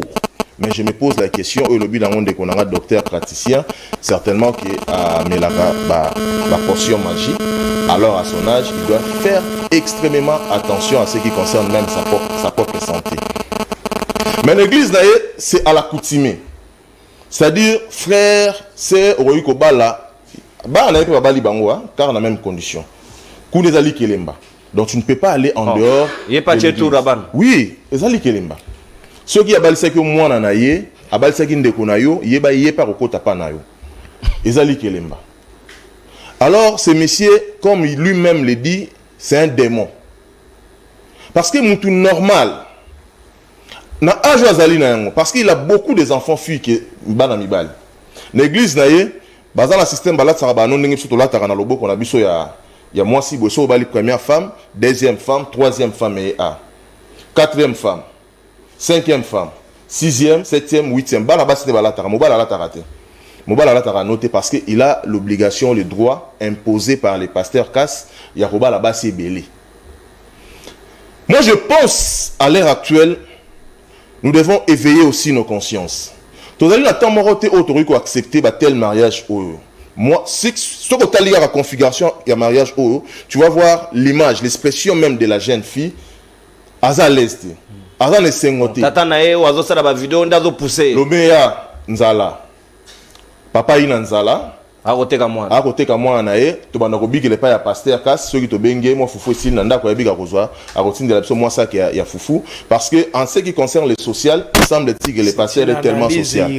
S5: mais je me pose la question au lobby dans monde qu'on a docteur praticien certainement qui a mis la potion magique alors à son âge il doit faire extrêmement attention à ce qui concerne même sa propre santé mais l'église c'est à l'accoutumée. C'est-à-dire, frère, c'est Oroyuko Bala, car on a même condition. Koulezali Kelemba. Donc tu ne peux pas aller en dehors.
S1: Il n'y a pas de tout Raban.
S5: Oui, Ezali Kelemba. Ce qui a balisé que moi, abalisaki ndeko na yo yeba yepa kokota pa na yo ezali kelemba. Alors ce monsieur, comme lui-même le dit, c'est un démon. Parce que mutu normal na âge azali na yango, parce qu'il a beaucoup des enfants filles que bana mibali. L'église na ye baza na système balat sara ba non ndenge surtout la tara na loboko na biso ya moi si boso bali première femme, deuxième femme, troisième femme et a. Quatrième femme, cinquième femme, sixième, septième, huitième. Bala basi de balatara, mobala la tarate. Mobala la tara noté parce qu'il a l'obligation, le droit imposé par les pasteurs casse. Yaroba la basi est belé. Moi je pense à l'ère actuelle, nous devons éveiller aussi nos consciences. Tout à l'heure, tant moroté autorité accepter tel mariage. Moi, ce que tu as lié à la configuration et à mariage, tu vas voir l'image, l'expression même de la jeune fille. Aza l'est. Aza ne sengote.
S1: Tata nae wazo sala ba vidéo ndazo pousser.
S5: Lomeya nzala. Papa ina nzala.
S1: Akoteka mwana.
S5: Akoteka mwana nae. To bana ko bigele pa ya pasteur kas ceux qui to benge mo fufu sil nanda ko yabiga kozwa. Akotinde la biso moi ça qui ya fufu parce que en ce qui concerne le social, il semble-t-il que le pasteur est tellement social.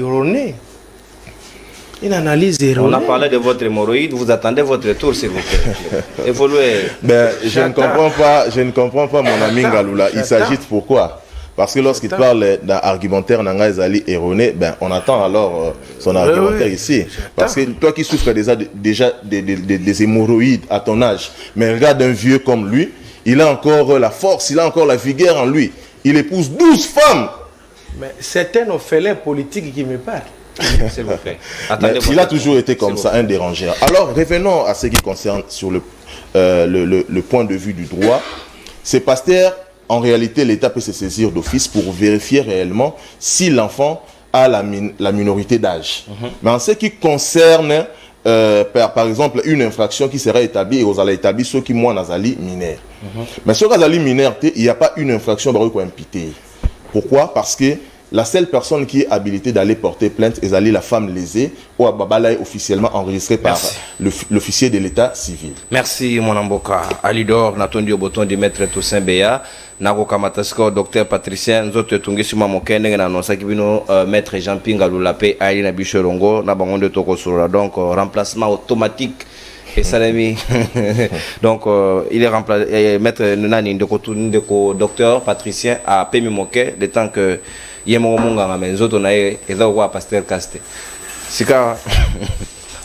S2: Une analyse erronée.
S1: On a parlé de votre hémorroïde, vous attendez votre tour s'il vous plaît. Évoluez.
S5: Ben, je ne comprends pas mon ami Ngaloula. Il s'agit de pourquoi? Parce que lorsqu'il parle d'un argumentaire Nanga Ezali erroné, ben, on attend alors son argumentaire ici. Parce que toi qui souffres déjà des hémorroïdes à ton âge, mais regarde un vieux comme lui, il a encore la force, il a encore la vigueur en lui. Il épouse 12 femmes.
S2: Mais c'est un orphelin politique qui me parle.
S1: S'il vous plaît.
S5: Il a toujours été comme ça, un dérangeur. Alors, revenons à ce qui concerne sur le point de vue du droit. Ces pasteurs, en réalité, l'État peut se saisir d'office pour vérifier réellement si l'enfant a la minorité d'âge. Mais en ce qui concerne, par exemple, une infraction qui sera établie, et vous allez établir ceux qui, moi, n'azali mineur. Mais ceux qui n'azali mineur, il n'y a pas une infraction qui est imputée. Pourquoi? Parce que la seule personne qui est habilitée d'aller porter plainte est la femme lésée ou Ababala est officiellement enregistrée par l'officier de l'état civil.
S1: Merci mon amboka. Alidor Natondi Oboton de Maître Toussaint Beya. Nako Kamatasko, docteur Patricien, Nzote Tungisuma Mokende, Nanosa Kibino, Maître Jean-Pinga Lulape, Aïna Bicherongo, Nabangon de Tokosura. Donc, remplacement automatique. Et Salami. Donc, il est remplacé. Maître Nani Ndeko, docteur Patricien, a Pemi Moké, le temps que Yemo Munga, mais Zoto Nae, et là, pasteur Casté. Sika.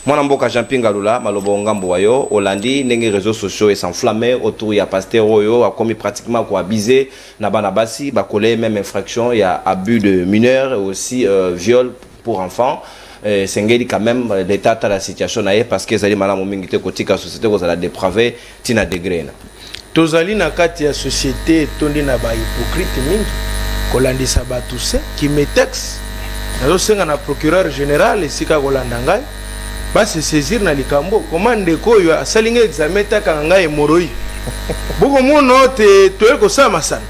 S1: Mon amboka Jean-Pinga Lula, Malobo Ngambo Wayo, Hollandi, les réseaux sociaux et s'enflammer autour, il y a pasteur Oyo, a commis pratiquement quoi, abusé, Nabanabasi, Bakolé, même infraction, il y a abus de mineurs et aussi viol pour enfants. C'est quand même l'état de la situation parce que les gens qui la société ont dépravé tina degré.
S2: Tozali na kati ya société tondi na ba hypocrite mingi kolandisa batuse qui me texte nazo senga na procureur général esika kolanda ngai ba se saisir na likambo commande ko yo asalinga examen taka ngai hémorroïde boko mono te toyeko sa masana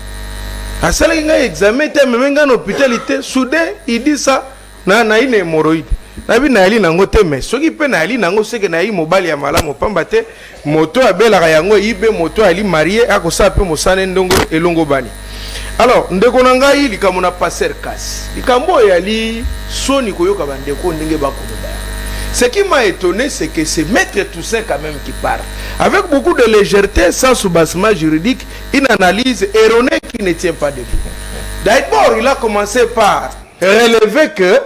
S2: asalinga examen te memenga na hôpital soudain il dit ça na une hémorroïde nabi na yali nango te mais soki pe na yali nango seke na yi mobali ya malamu pamba te moto abelaka yango ibe moto ali marié akosa pe mosane ndongo elongo bani. Alors ndeko na ngai likambo na passer kasi likambo yali soni koyoka bandeko ndenge bakomoda. Ce qui m'a étonné c'est que c'est Maître Toussaint quand même qui parle avec beaucoup de légèreté sans soubassement juridique, une analyse erronée qui ne tient pas debout. D'abord il a commencé par relever que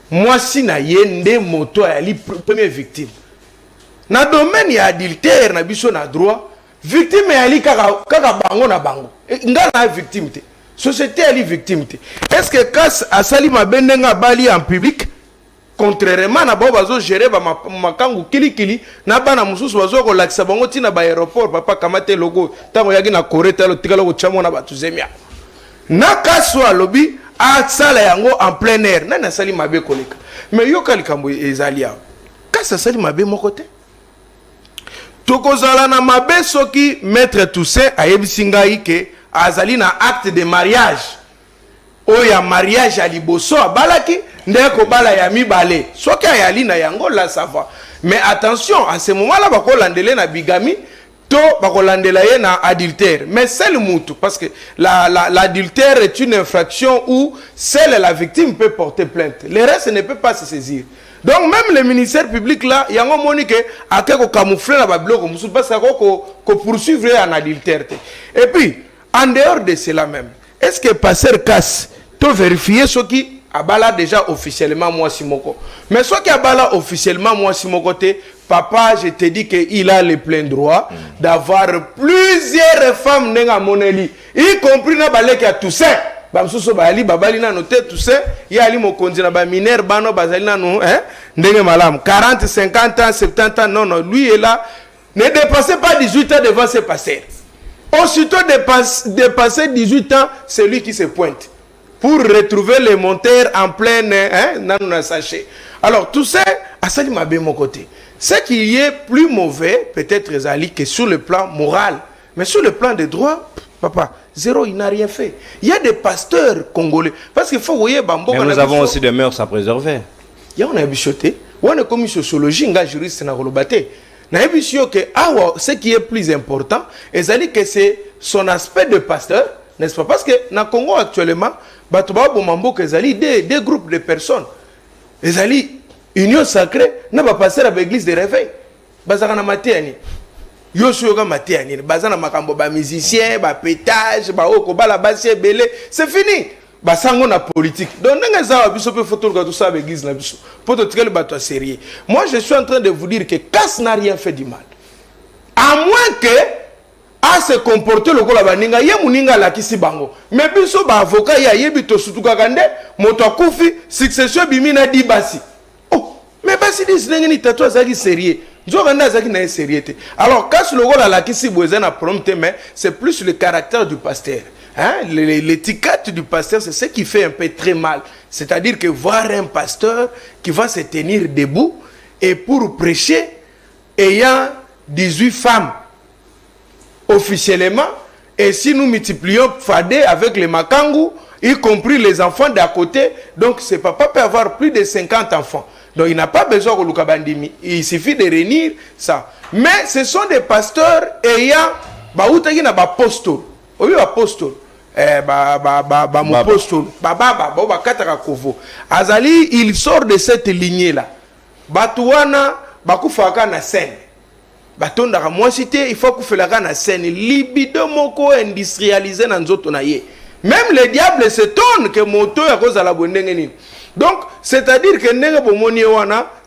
S2: moi si na yende moto ali première victime na domaine ya adultère na biso na droit victime ali kaka bango na bango ngana victime te société ali victime te. Est-ce que kas asali mabendenga bali en public contrairement na bazo gérer ba makangu kilikili na bana mususu bazo ko lakisa bango tina ba aéroport papa kamate logo tango yaki na Corée talo tikalo ko chamo na batuzemia na kaswa lobby a sala yango en plein air nana sali mabe koleka mais yo kalikambo ezali a kasa sali mabe moko te tokozala na mabe soki Maître Toussaint ayebisi ngai ke azali na acte de mariage oya mariage à liboso abalaki ndeko bala ya mibale soki ayali na yango la ça va mais attention à ce moment là bakolandele na bigami
S6: to bakolandela ye na adultère. Mais c'est le moutou, parce que l'adultère est une infraction où seule la victime peut porter plainte. Le reste ne peut pas se saisir. Donc même le ministère public là, il y a un moment que a camoufler la bablo comme parce que poursuivre en adultère. Et puis en dehors de cela même, est-ce que passer casse to vérifier ce qui abala déjà officiellement moi Simoko. Mais ce qui abala officiellement moi Simoko papa, je te dis qu'il a le plein droit d'avoir plusieurs femmes nenga moneli, y compris na balé qui a tout ça. Bamsuso bali babali na noté tout ça, y a ali mokonzi na ba mineur bano bazali na no ndenge malam 40, 50 ans, 70 ans, non lui est là. Ne dépassez pas 18 ans devant ses pasteurs. Aussitôt dépasser 18 ans, c'est lui qui se pointe pour retrouver les monteurs en pleine sachet. Alors tout ça, à ça m'a bien mon côté. Ce qui est plus mauvais, peut-être Zali, que sur le plan moral, mais sur le plan des droits, papa, zéro, il n'a rien fait. Il y a des pasteurs congolais. Parce qu'il faut, vous voyez, Bambo.
S1: Mais nous avons aussi des mœurs à préserver.
S6: Il y a un bichoté. On a commis sociologie, un juriste na rolobate. Na bicho que ce qui est plus important, Zali, que c'est son aspect de pasteur, n'est-ce pas? Parce que dans le Congo actuellement, Batoba Bomambo, Zali, des groupes de personnes. Zali, union sacrée, n'a pas passé à l'église de réveil. Bazara na matiani. Yosuyoga matiani. Bazana makambo ba musicien, ba pétage, ba oko ba la basse belé. C'est fini. Basango na politique. Donc n'enga za biso pe photo ka tout ça à l'église na biso. Pour te tirer le bateau sérieux. Moi je suis en train de vous dire que Casse n'a rien fait du mal. À moins que à se comporter le kola baninga ye muninga la kisi bango. Mais biso ba avocat ya yebito sutuka kande moto akufi succession bimina di basi. Mais basi dis n'engeni tatou azaki sérieux. Nzokanda azaki na sérieux. Alors quand le rôle à la kisi boezana prompte mais c'est plus le caractère du pasteur. Hein? L'étiquette du pasteur c'est ce qui fait un peu très mal. C'est-à-dire que voir un pasteur qui va se tenir debout et pour prêcher ayant 18 femmes officiellement et si nous multiplions Fadé avec les Makangu y compris les enfants d'à côté donc ce papa peut avoir plus de 50 enfants. Donc il n'a pas besoin de Lukabandimi. Il suffit de réunir ça. Mais ce sont des pasteurs ayant baoutaki na ba apostole. Oui apostole. Azali il sort de cette lignée là. Batouana bakufaka na scène. Batondaka moi cité il faut kufela na scène libido moko industrialisé na nzoto na ye. Même le diable s'étonne que moto ya cause à la bondengeni. Donc, c'est-à-dire que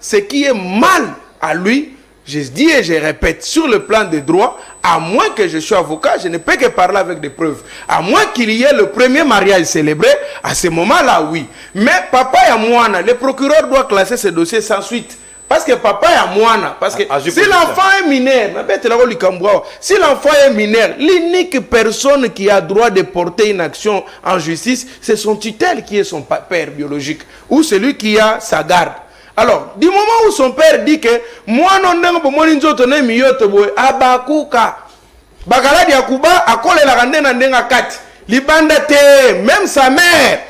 S6: ce qui est mal à lui, je dis et je répète, sur le plan des droits, à moins que je sois avocat, je ne peux que parler avec des preuves. À moins qu'il y ait le premier mariage célébré, à ce moment-là, oui. Mais papa et Mouana, le procureur doit classer ce dossier sans suite. Parce que papa est Mouana. Parce que si l'enfant est mineur, si l'enfant est mineur, l'unique personne qui a droit de porter une action en justice, c'est son tutel qui est son père biologique. Ou celui qui a sa garde. Alors, du moment où son père dit que moi non abakuka bakaladi akuba akole la randena ndenga kati libanda te même sa mère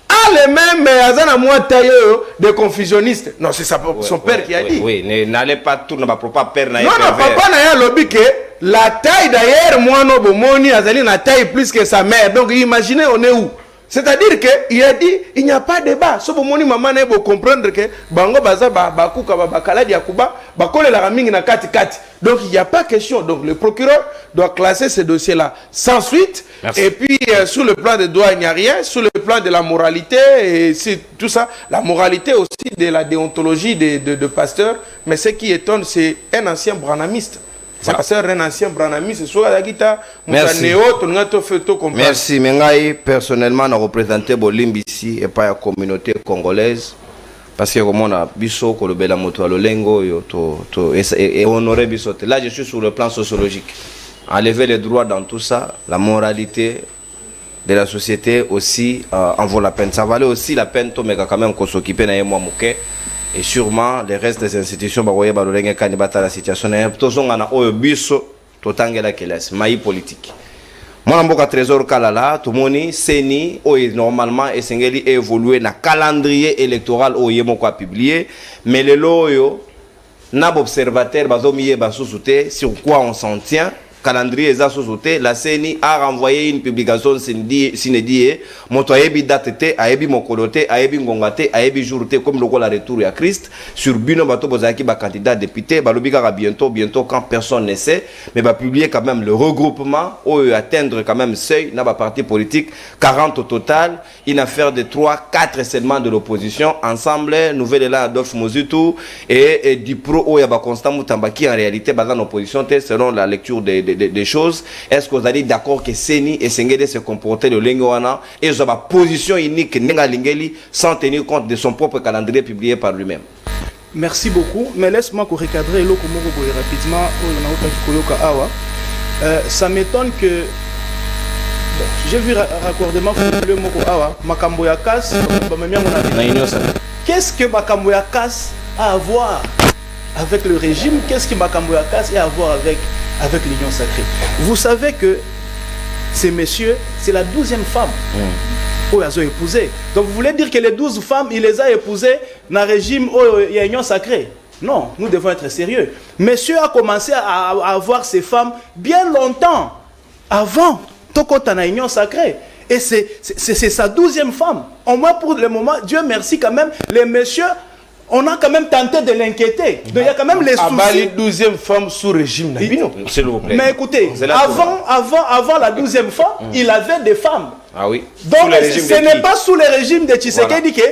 S6: a le même azana moi taille de confusionniste. Non, c'est son père qui a dit.
S1: Oui, n'allez pas tourner ma propre père.
S6: Non, papa n'a pas lobby que la taille d'ailleurs moi non bomoni azali na taille plus que sa mère. Donc imaginez on est où? C'est-à-dire qu'il a dit, il n'y a pas de débat. Si vous maman ne comprendre que bango baza bakuka bakala diakuba bakole la ramingi na kati kati. Donc il n'y a pas question. Donc le procureur doit classer ce dossier-là sans suite. Merci. Et puis sur le plan des droits il n'y a rien. Sur le plan de la moralité et tout ça, la moralité aussi de la déontologie de pasteur. Mais ce qui étonne, c'est un ancien branamiste. Voilà. C'est un ancien branamiste. Merci.
S1: Merci. Mais personnellement, on représenté Bolimbi ici et pas la communauté congolaise. Parce que comme on a biso kolobela moto alolengo et honorer biso. Là, je suis sur le plan sociologique. Enlever les droits dans tout ça, la moralité de la société aussi en vaut la peine. Ça valait aussi la peine, mais quand même qu'on s'occupe de moi mouké. Et sûrement les restes des institutions la situation politique. Moi namboka trésor kalala tout moni seni normalement esengeli évoluer na calendrier électoral yemoko a publié mais le loyo n'a observateur bazomiye basouté sur quoi on s'en tient calendrier eza sosoté la CENI a renvoyé une publication sinedie moto ayebi date te ayebi mokolo te ayebi ngonga te ayebi jour te comme lokola retour ya Christ sur bino bato bozaki ba candidat député balobi kaka bientôt quand personne ne sait mais va publier quand même le regroupement ou atteindre quand même seuil na ba parti politique 40 au total une affaire de 3-4 seulement de l'opposition ensemble nouvelle là Adolphe Mozutu et du pro ou ya ba Constant Mutamba qui en réalité dans l'opposition selon la lecture des choses. Est-ce que vous allez d'accord que Seni et Sengede se comporter de Lengoana et ils ont ma position unique sans tenir compte de son propre calendrier publié par lui-même?
S2: Merci beaucoup, mais laisse-moi recadrer le rapidement. Ça m'étonne que j'ai vu raccordement le mot Awa Makambo ya Kas. Qu'est-ce que Makambo ya Kas a à voir avec le régime? Qu'est-ce que Makambo ya Kas a à voir avec l'Union sacrée? Vous savez que ces messieurs, c'est la 12e femme où ils ont épousé. Donc vous voulez dire que les 12 femmes, il les a épousées dans le régime où il y a Union sacrée? Non, nous devons être sérieux. Monsieur a commencé à avoir ces femmes bien longtemps avant Tokota Union sacrée. Et c'est sa 12e femme. Au moins pour le moment, Dieu merci quand même, les messieurs, on a quand même tenté de l'inquiéter. Donc il y a quand même les soucis.
S6: 12e femme sous régime.
S1: S'il vous plaît.
S2: Mais écoutez, avant la 12e femme, il avait des femmes.
S1: Ah oui.
S2: Donc ce n'est pas sous le régime de Tshisekedi que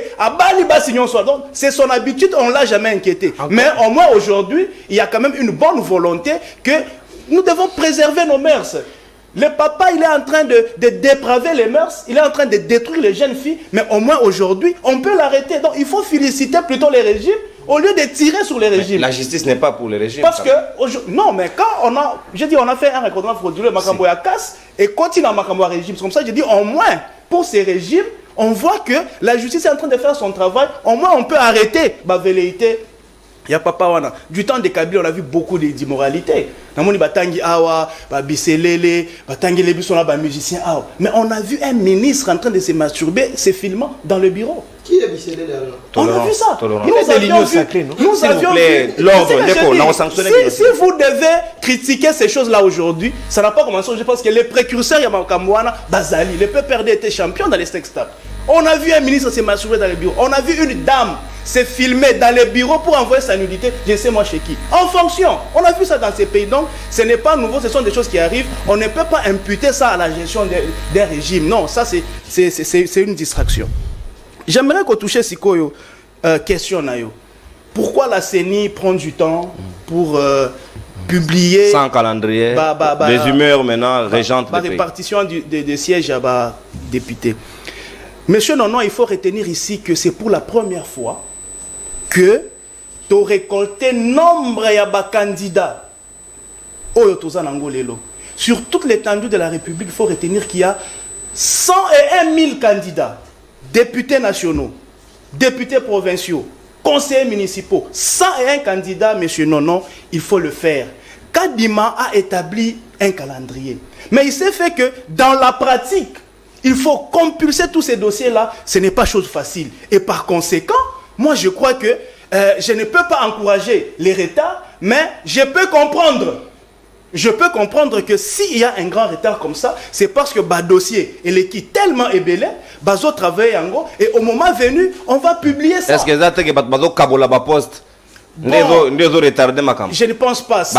S2: donc c'est son habitude, on ne l'a jamais inquiété. Encore. Mais au moins aujourd'hui, il y a quand même une bonne volonté que nous devons préserver nos mœurs. Le papa, il est en train de dépraver les mœurs, il est en train de détruire les jeunes filles, mais au moins aujourd'hui, on peut l'arrêter. Donc il faut féliciter plutôt les régimes au lieu de tirer sur les régimes.
S1: Mais la justice n'est pas pour les régimes.
S2: Parce que, non, mais quand on a fait un recordement frauduleux, Makambo ya Kas, et continue à Makambo ya régime. C'est comme ça que je dis, au moins, pour ces régimes, on voit que la justice est en train de faire son travail, au moins on peut arrêter la velléité. Il y a papa wana. Du temps de Kabila, on a vu beaucoup d'immoralité. Namoni batangi awa, biselele, batangi lebi sont là, musiciens awa. Mais on a vu un ministre en train de se masturber, se filmant dans le bureau.
S3: Qui est biselele alors?
S2: On a vu ça.
S6: Nous avions vu.
S2: Nous avions vu. Si vous devez critiquer ces choses-là aujourd'hui, ça n'a pas commencé. Je pense que les précurseurs Yamakamwana, Bazali, le PPRD était champion dans les sextapes. On a vu un ministre se masturber dans le bureau. On a vu une dame se filmer dans les bureaux pour envoyer sa nudité, je ne sais moi chez qui. En fonction, on a vu ça dans ces pays. Donc, ce n'est pas nouveau, ce sont des choses qui arrivent. On ne peut pas imputer ça à la gestion d'un régime. Non, ça c'est une distraction. J'aimerais qu'on touche Sikoyo, question Nayo. Pourquoi la CENI prend du temps pour publier...
S1: Sans calendrier, des humeurs maintenant régentes
S2: des répartition des sièges à députés. Monsieur Nono, il faut retenir ici que c'est pour la première fois que tu as récolté nombre de candidats. Sur toute l'étendue de la République, il faut retenir qu'il y a 101 000 candidats, députés nationaux, députés provinciaux, conseillers municipaux. 101 candidats, monsieur Nono, il faut le faire. Kadima a établi un calendrier. Mais il s'est fait que dans la pratique, il faut compulser tous ces dossiers-là. Ce n'est pas chose facile. Et par conséquent, moi je crois que je ne peux pas encourager les retards, mais je peux comprendre. Je peux comprendre que s'il y a un grand retard comme ça, c'est parce que le dossier est tellement ébélé, bazo travaille en gros, et au moment venu, on va publier ça.
S1: Est-ce que ça que bazo kabola ba poste?
S2: Bon,
S1: je
S2: ne pense pas. Si,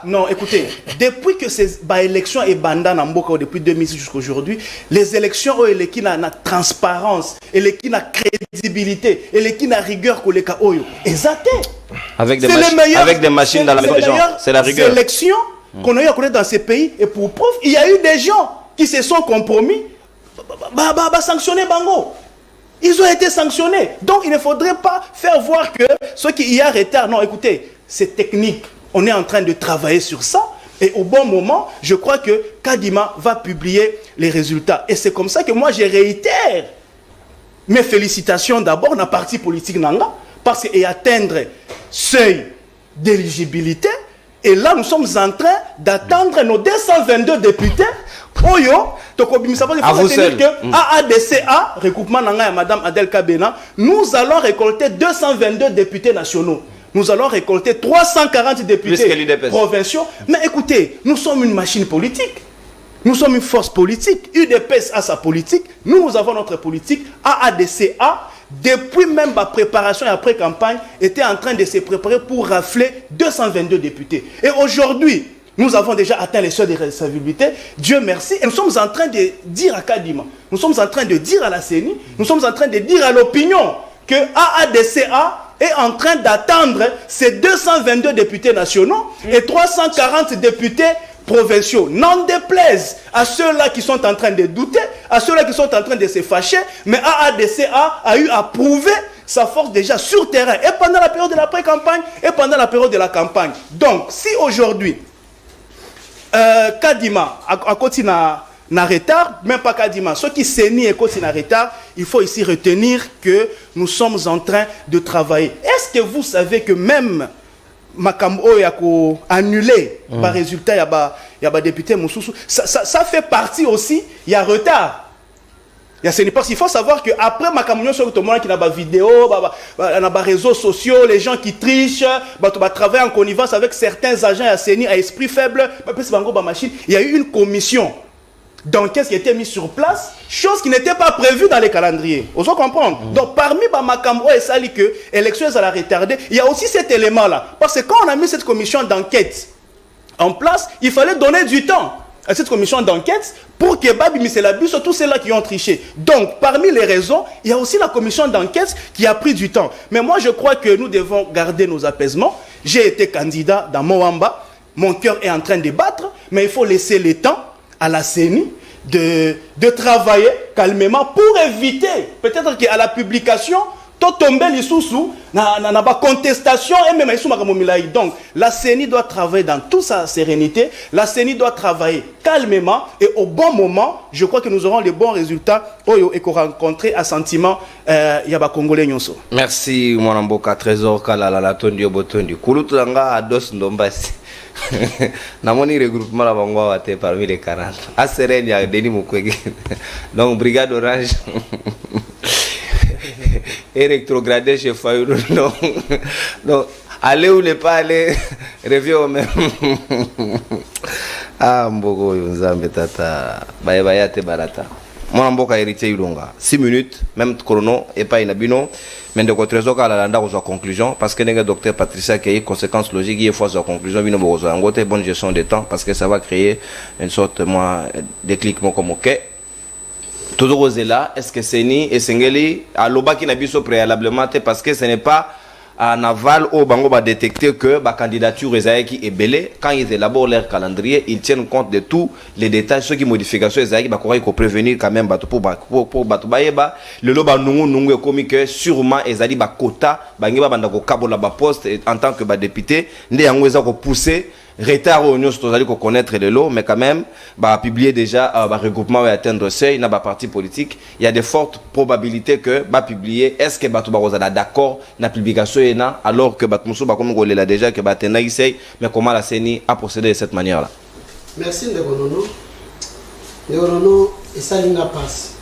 S2: non, écoutez, depuis que ces élections et bandan en Mboka depuis 2006 jusqu'à aujourd'hui, les élections ont qui na transparence, et qui na crédibilité, et qui na rigueur que les cas oyo.
S1: Avec des machines dans la région, c'est la rigueur.
S2: Ces élections qu'on a eu dans ces pays, et pour preuve, il y a eu des gens qui se sont compromis, sanctionner Bango. Ils ont été sanctionnés. Donc, il ne faudrait pas faire voir que ceux qui y a retard. Non, écoutez, c'est technique. On est en train de travailler sur ça. Et au bon moment, je crois que Kadima va publier les résultats. Et c'est comme ça que moi, je réitère mes félicitations d'abord dans le parti politique Nanga. Parce qu'il atteindre seuil d'éligibilité. Et là, nous sommes en train d'attendre nos 222 députés. Oyo, il faut retenir que AADCA, regroupement Nanga et Madame Adel Kabena, nous allons récolter 222 députés nationaux. nous allons récolter 340 députés provinciaux. Mais écoutez, nous sommes une machine politique. Nous sommes une force politique. UDPS a sa politique. Nous avons notre politique. AADCA, depuis même la préparation et après campagne, était en train de se préparer pour rafler 222 députés. Et aujourd'hui, nous avons déjà atteint les seuils de responsabilité. Dieu merci. Et nous sommes en train de dire à Kadima, nous sommes en train de dire à la CENI, nous sommes en train de dire à l'opinion que AADCA est en train d'attendre ces 222 députés nationaux et 340 députés provinciaux. N'en déplaise à ceux-là qui sont en train de douter, à ceux-là qui sont en train de se fâcher, mais AADCA a eu à prouver sa force déjà sur terrain, et pendant la période de la pré-campagne, et pendant la période de la campagne. Donc, si aujourd'hui, Kadima a continué na retard, même pas Kadima, ceux qui s'énient et continuent en retard, il faut ici retenir que nous sommes en train de travailler. Est-ce que vous savez que même Makambo Yako annulé par résultat, il y a député Moussoussou, ça fait partie aussi, il y a retard. Parce qu'il faut savoir qu'après Makambo sur tout le monde qui a des vidéos, des réseaux sociaux, les gens qui trichent, travaillent en connivence avec certains agents à CENI à esprit faible, il y a eu une commission d'enquête qui a été mise sur place, chose qui n'était pas prévue dans les calendriers. Vous comprenez? Donc parmi Makambo et Sali que l'élection est retardée, il y a aussi cet élément-là. Parce que quand on a mis cette commission d'enquête en place, il fallait donner du temps à cette commission d'enquête pour que Babi Miselabu soit tous ceux-là qui ont triché. Donc, parmi les raisons, il y a aussi la commission d'enquête qui a pris du temps. Mais moi, je crois que nous devons garder nos apaisements. J'ai été candidat dans Moamba. Mon cœur est en train de battre, mais il faut laisser le temps à la CENI de travailler calmement pour éviter, peut-être qu'à la publication, tout tomber les sous-sous, n'a pas contestation et même donc la CENI doit travailler dans toute sa sérénité, la CENI doit travailler calmement et au bon moment, je crois que nous aurons les bons résultats et qu'on rencontrer un sentiment yaba congolais nyonso.
S1: Merci mon mboka trésor kala la tondi obotondi kulutanga ados ndombasi. Namoni regroupement la bango wate parmi les 40. A Serene ya Denis Mukwege. Donc brigade orange. Et rétrogradé chez Fayou. Donc, aller ou ne pas aller, revient au même. Ah, Mbogo, Nzambe Tata, Bayate Barata. Mon Mboka héritier Ilonga. 6 minutes, même chrono, et pas inabino. Mais de côté, à la landa, aux conclusion, parce que le docteur Patricia qui a eu conséquences logiques, il faut aux conclusions, il y a une bonne gestion des temps, parce que ça va créer une sorte de déclic comme ok. Toujours là, est-ce que Seni et Sengeli à l'oba qui n'a pas préalablement parce que ce n'est pas en aval au bango va détecter que la candidature qui est belée. Quand ils élaborent leur calendrier, ils tiennent compte de tous les détails, ceux qui modifications qui va prévenir quand même pour Batubaïba. Le loba nungu comme que sûrement ils allaient quota, bangiba bandako kabola ba poste en tant que député, ne yangoza ko pousser retard au nous allons connaître les lots, mais quand même, publier déjà un regroupement et atteindre seuil dans la parti politique. Il y a de fortes probabilités que publier. Est-ce que Batou Barozada d'accord na publication et na alors que Batmoussou comme on l'a déjà que Batena essaye, mais comment la CENI a procédé de cette manière-là?
S3: Merci Ndegonono. Ndegonono et ça linga passe.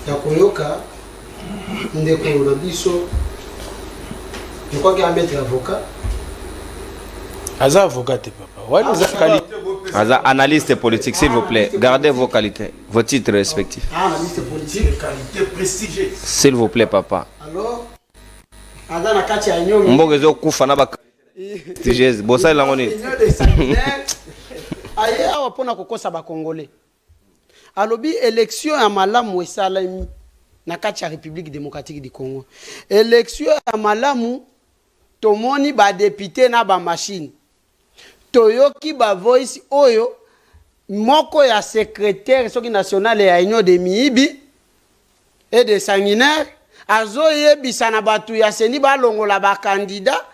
S3: Yakoyoka Ndegonono biso. Je crois qu'il y a un maître avocat.
S6: Aza avocat, papa.
S1: Aza analyste politique, s'il vous plaît. Gardez vos qualités, vos titres respectifs.
S3: Analyste politique,
S2: qualité prestigieuse.
S1: S'il vous plaît, papa.
S3: Alors, Aza na kati ya nyomi.
S1: Mbogezo kufa na ba prestigieuse. Bossa langoni.
S3: Aye awa pona kokosa ba congolais. Alobi élection ya malamu esalami na kati ya République démocratique du Congo. Élection ya malamu tomoni ba député na ba machine. Toyoki ba voice oyo moko ya secrétaire soki national ya union de Miibi et de sanguinaire azoye bisana batu ya seni ba longola ba candidat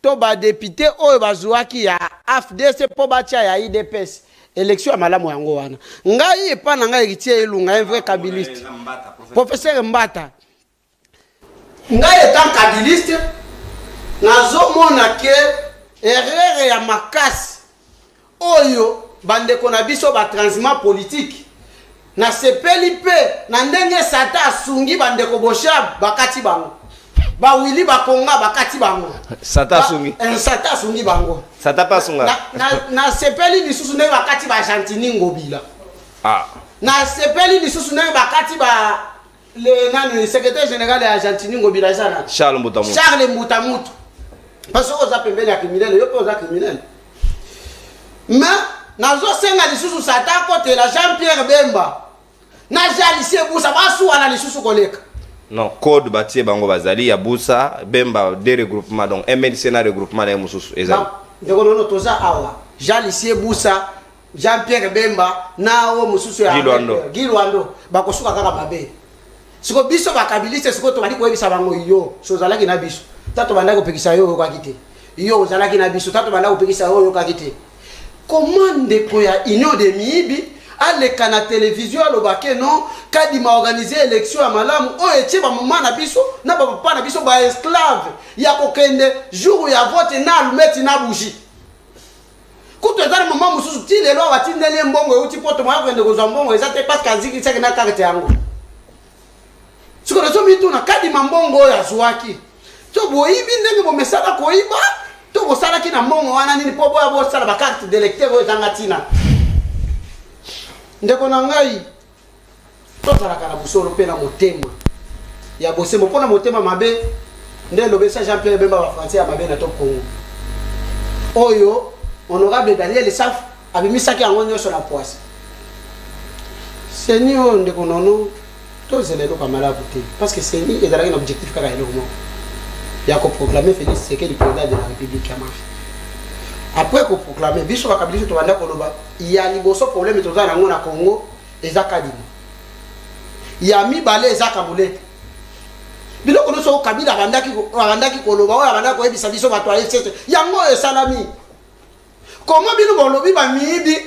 S3: to ba député oyo bazwaki ya AFDC po batia ya IDPS élection ya malamu yango wana ngai epa na ngai héritier Ilunga un vrai kabiliste professeur Mbata ngai etant kabiliste nazomona ke erreur ya makasi oyo bandeko na biso ba transiment politique na sepeli pe na ndenge sata asungi bandeko boshab bakati bango ba wili ba konga ba kati bango
S1: Sata sungi.
S3: Sata sungi bango.
S1: Sata pas sunga.
S3: Na sepeli lisusu ne ba kati ba Argentine ngobila.
S1: Ah.
S3: Na sepeli lisusu ne ba kati ba le secrétaire général de l'Argentine ngobila sana.
S1: Charles Mbutamutu.
S3: Charles Mbutamutu. Parce que oza pembeni ya criminel, yo oza criminel. Mais nazo senga lisusu Sata côté la Jean-Pierre Bemba. Na jalisi busa basu wana lisusu koleka.
S1: Non, code bâti bango bazali ya Boussa Bemba des regroupements donc MLC na regroupement na mususu ezali.
S3: Ndeko nono toza awa. Jalisi busa Jean-Pierre Bemba na o mususu ya Gilwando bakosuka kaka babe. Siko biso bakabiliste siko to bali koyebisa bango yo sozalaki na biso. Tato banda kopekisa yo kwa kite. Yo ozalaki na biso tato banda kopekisa yo kwa kite. Commande ko ya Union de Miibi aleka na télévision alobake non kadi ma organiser élection ya malamu o etie ba mama na biso na ba papa na biso ba esclave ya kokende jour ya vote na alumeti na bougie kuto ezali mama mususu ti lelo watindeli mbongo uti poto mwa kwende kozwa mbongo ezate parce kaziki tsaki na carte yango siko na zomi tuna kadi mambongo ya zwaki to boyibi ndenge bo mesala koyiba to bo sala ki na mbongo wana nini po boya bo sala ba carte d'électeur ezanga tina ndeko na ngai tozalaka na busolo mpe na motema ya bosembo mpona motema mabe nde lobesa Jean-Pierre Bemba ba français ya mabe na to Congo oyo honorable Daniel Saf abimisaki yango nyonso na poisse seni oyo ndeko nono tozela eloko malabu te parce que seni ezalaki na objectif kaka eloko moko ya koproclamer Félix Tshisekedi président de la République ya mafi. Après qu'on proclame, biso bakabilisi to banda koloba, ya liboso problème toza nango na Congo eza kadima. Ya mibale eza kabulete. Biloko no so kabila bandaki koloba, oya banda ko ebisa biso bato ayesete. Yango esalami. Comment bino bolobi ba miibi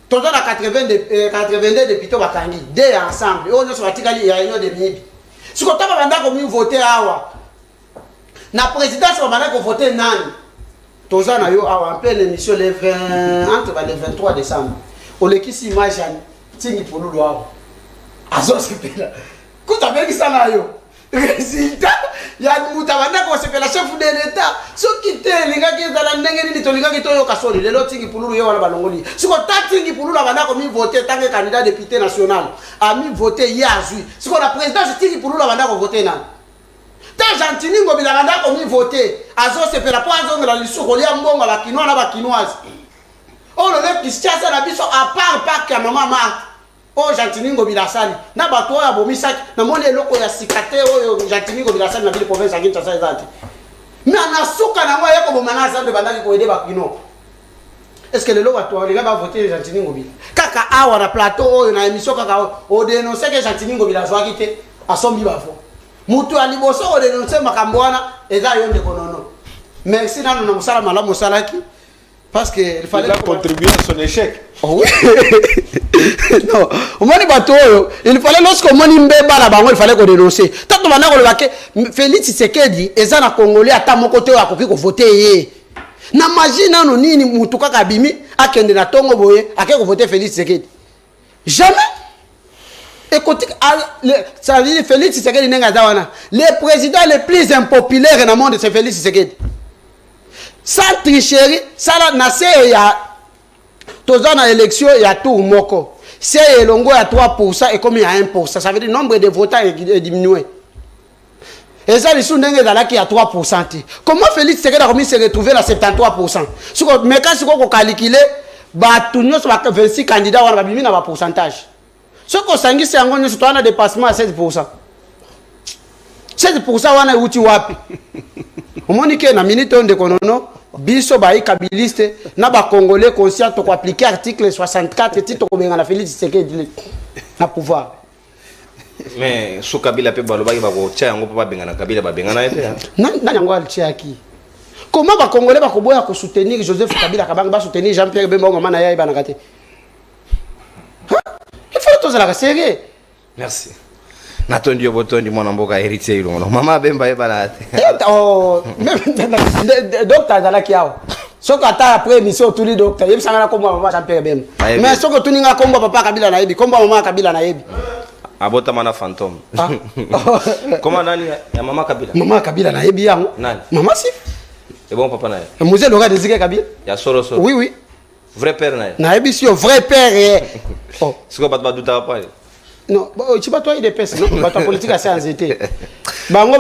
S3: toza na 82 députés bakangi, deux ensemble. O no so batikali ya union de miibi. Siko taba banda ko mi voter awa. Na présidence banda ko voter nani? Tozana yo en pleine émission le 20 entre le 23 décembre. On le kisi image tingi pour nous loa. Azos kipela. Kuta beki sana yo. Résultat ya mutabanda ko sepela chef de l'état. So kite linga ki zala ndenge nini to linga ki to yo kasoli lelo tingi pour nous yo wana balongoli. Siko ta tingi pour nous la banda ko mi voter tant que candidat député national. A mi voter yazui. Siko la présidence tingi pour nous la banda ko voter na. Tant Argentine ngobila banda ko mi voter azo se pela po azo ngala lisuko lia mbongo ba kinoa na ba kinoise o le le Kinshasa na biso à part ya mama Marthe o Argentine ngobila sali na bato ya bomisaki na moni eloko ya sikate o Argentine ngobila sali na ville province ya Kinshasa ezati mais na suka na ngoya ko bomana sa de banda ko aider ba kino est-ce que le lo bato les gars ba voter Argentine ngobila kaka awa na plateau na émission kaka o dénoncer que Argentine ngobila zwaki te asombi ba fo mutu aliboso o dénoncer makambo wana eza yo ndeko nono. Merci na nous musala malamu musalaki parce que il fallait
S6: contribuer à son échec.
S3: Oh oui. Non, au moins bateau il fallait lorsqu'on moni mbeba la bango il fallait qu'on dénoncer. Tant bana ko lebake Félix Tshisekedi eza na Congolais ata moko te akoki ko voter ye. Na imagine no nini mutu kaka bimi akende na tongo boye akeko ko voter Félix Tshisekedi. Jamais. Écoutez, ça veut dire Félix Tshisekedi nenga zawana. Le président le plus impopulaire dans le monde c'est Félix Tshisekedi. Sans tricherie, ça la nase ya toza na élection ya tour moko. C'est elongo ya 3% et comme il y a 1%, ça veut dire le nombre de votants est diminué. Et ça les sous ndenge zalaki ya 3%. Comment Félix Tshisekedi a remis se retrouver à 73%? Mais quand c'est qu'on calcule ba tout nyos ba 26 candidats wana ba bimi na ba pourcentage. Ce qu'on s'engage c'est encore nous un dépassement à 16%. 16% wana uti wapi? Omonike na minute on de konono biso ba ikabiliste na ba congolais conscient to appliquer article 64 titre ko benga na Félix Tshisekedi na pouvoir.
S1: Mais sous Kabila pe baloba ba ko tia yango pa benga na Kabila ba benga na ete.
S3: Na yango al tia ki. Comment ba congolais ba ko boya ko soutenir Joseph Kabila kabanga ba soutenir Jean-Pierre Bemba ngoma na ya ba na kate. Il faut tous la sérieux.
S1: Merci. Natondi obotondi mwana mboka héritier ilongo. Mama Bemba eba
S3: oh, même docteur Zalaki yao. Soko ata après émission tous les docteurs, yebisanga na kombo mama Jean-Pierre Bemba. Mais soko tuninga kombo papa Kabila na yebi, kombo mama Kabila na yebi.
S1: Abota mana fantôme. Comment nani ya Maman Kabila?
S3: Maman Kabila na yebi yango.
S1: Nani?
S3: Maman Sif.
S1: Et bon papa na.
S3: Musée Laurent Désiré Kabila.
S1: Ya solo.
S3: Oui oui.
S1: Vrai père na.
S3: Na yebi si vrai père. Oh.
S1: Siko bat douta pas.
S3: Non, tu vas toi il est pèse non, ba ta politique assez anxiété. On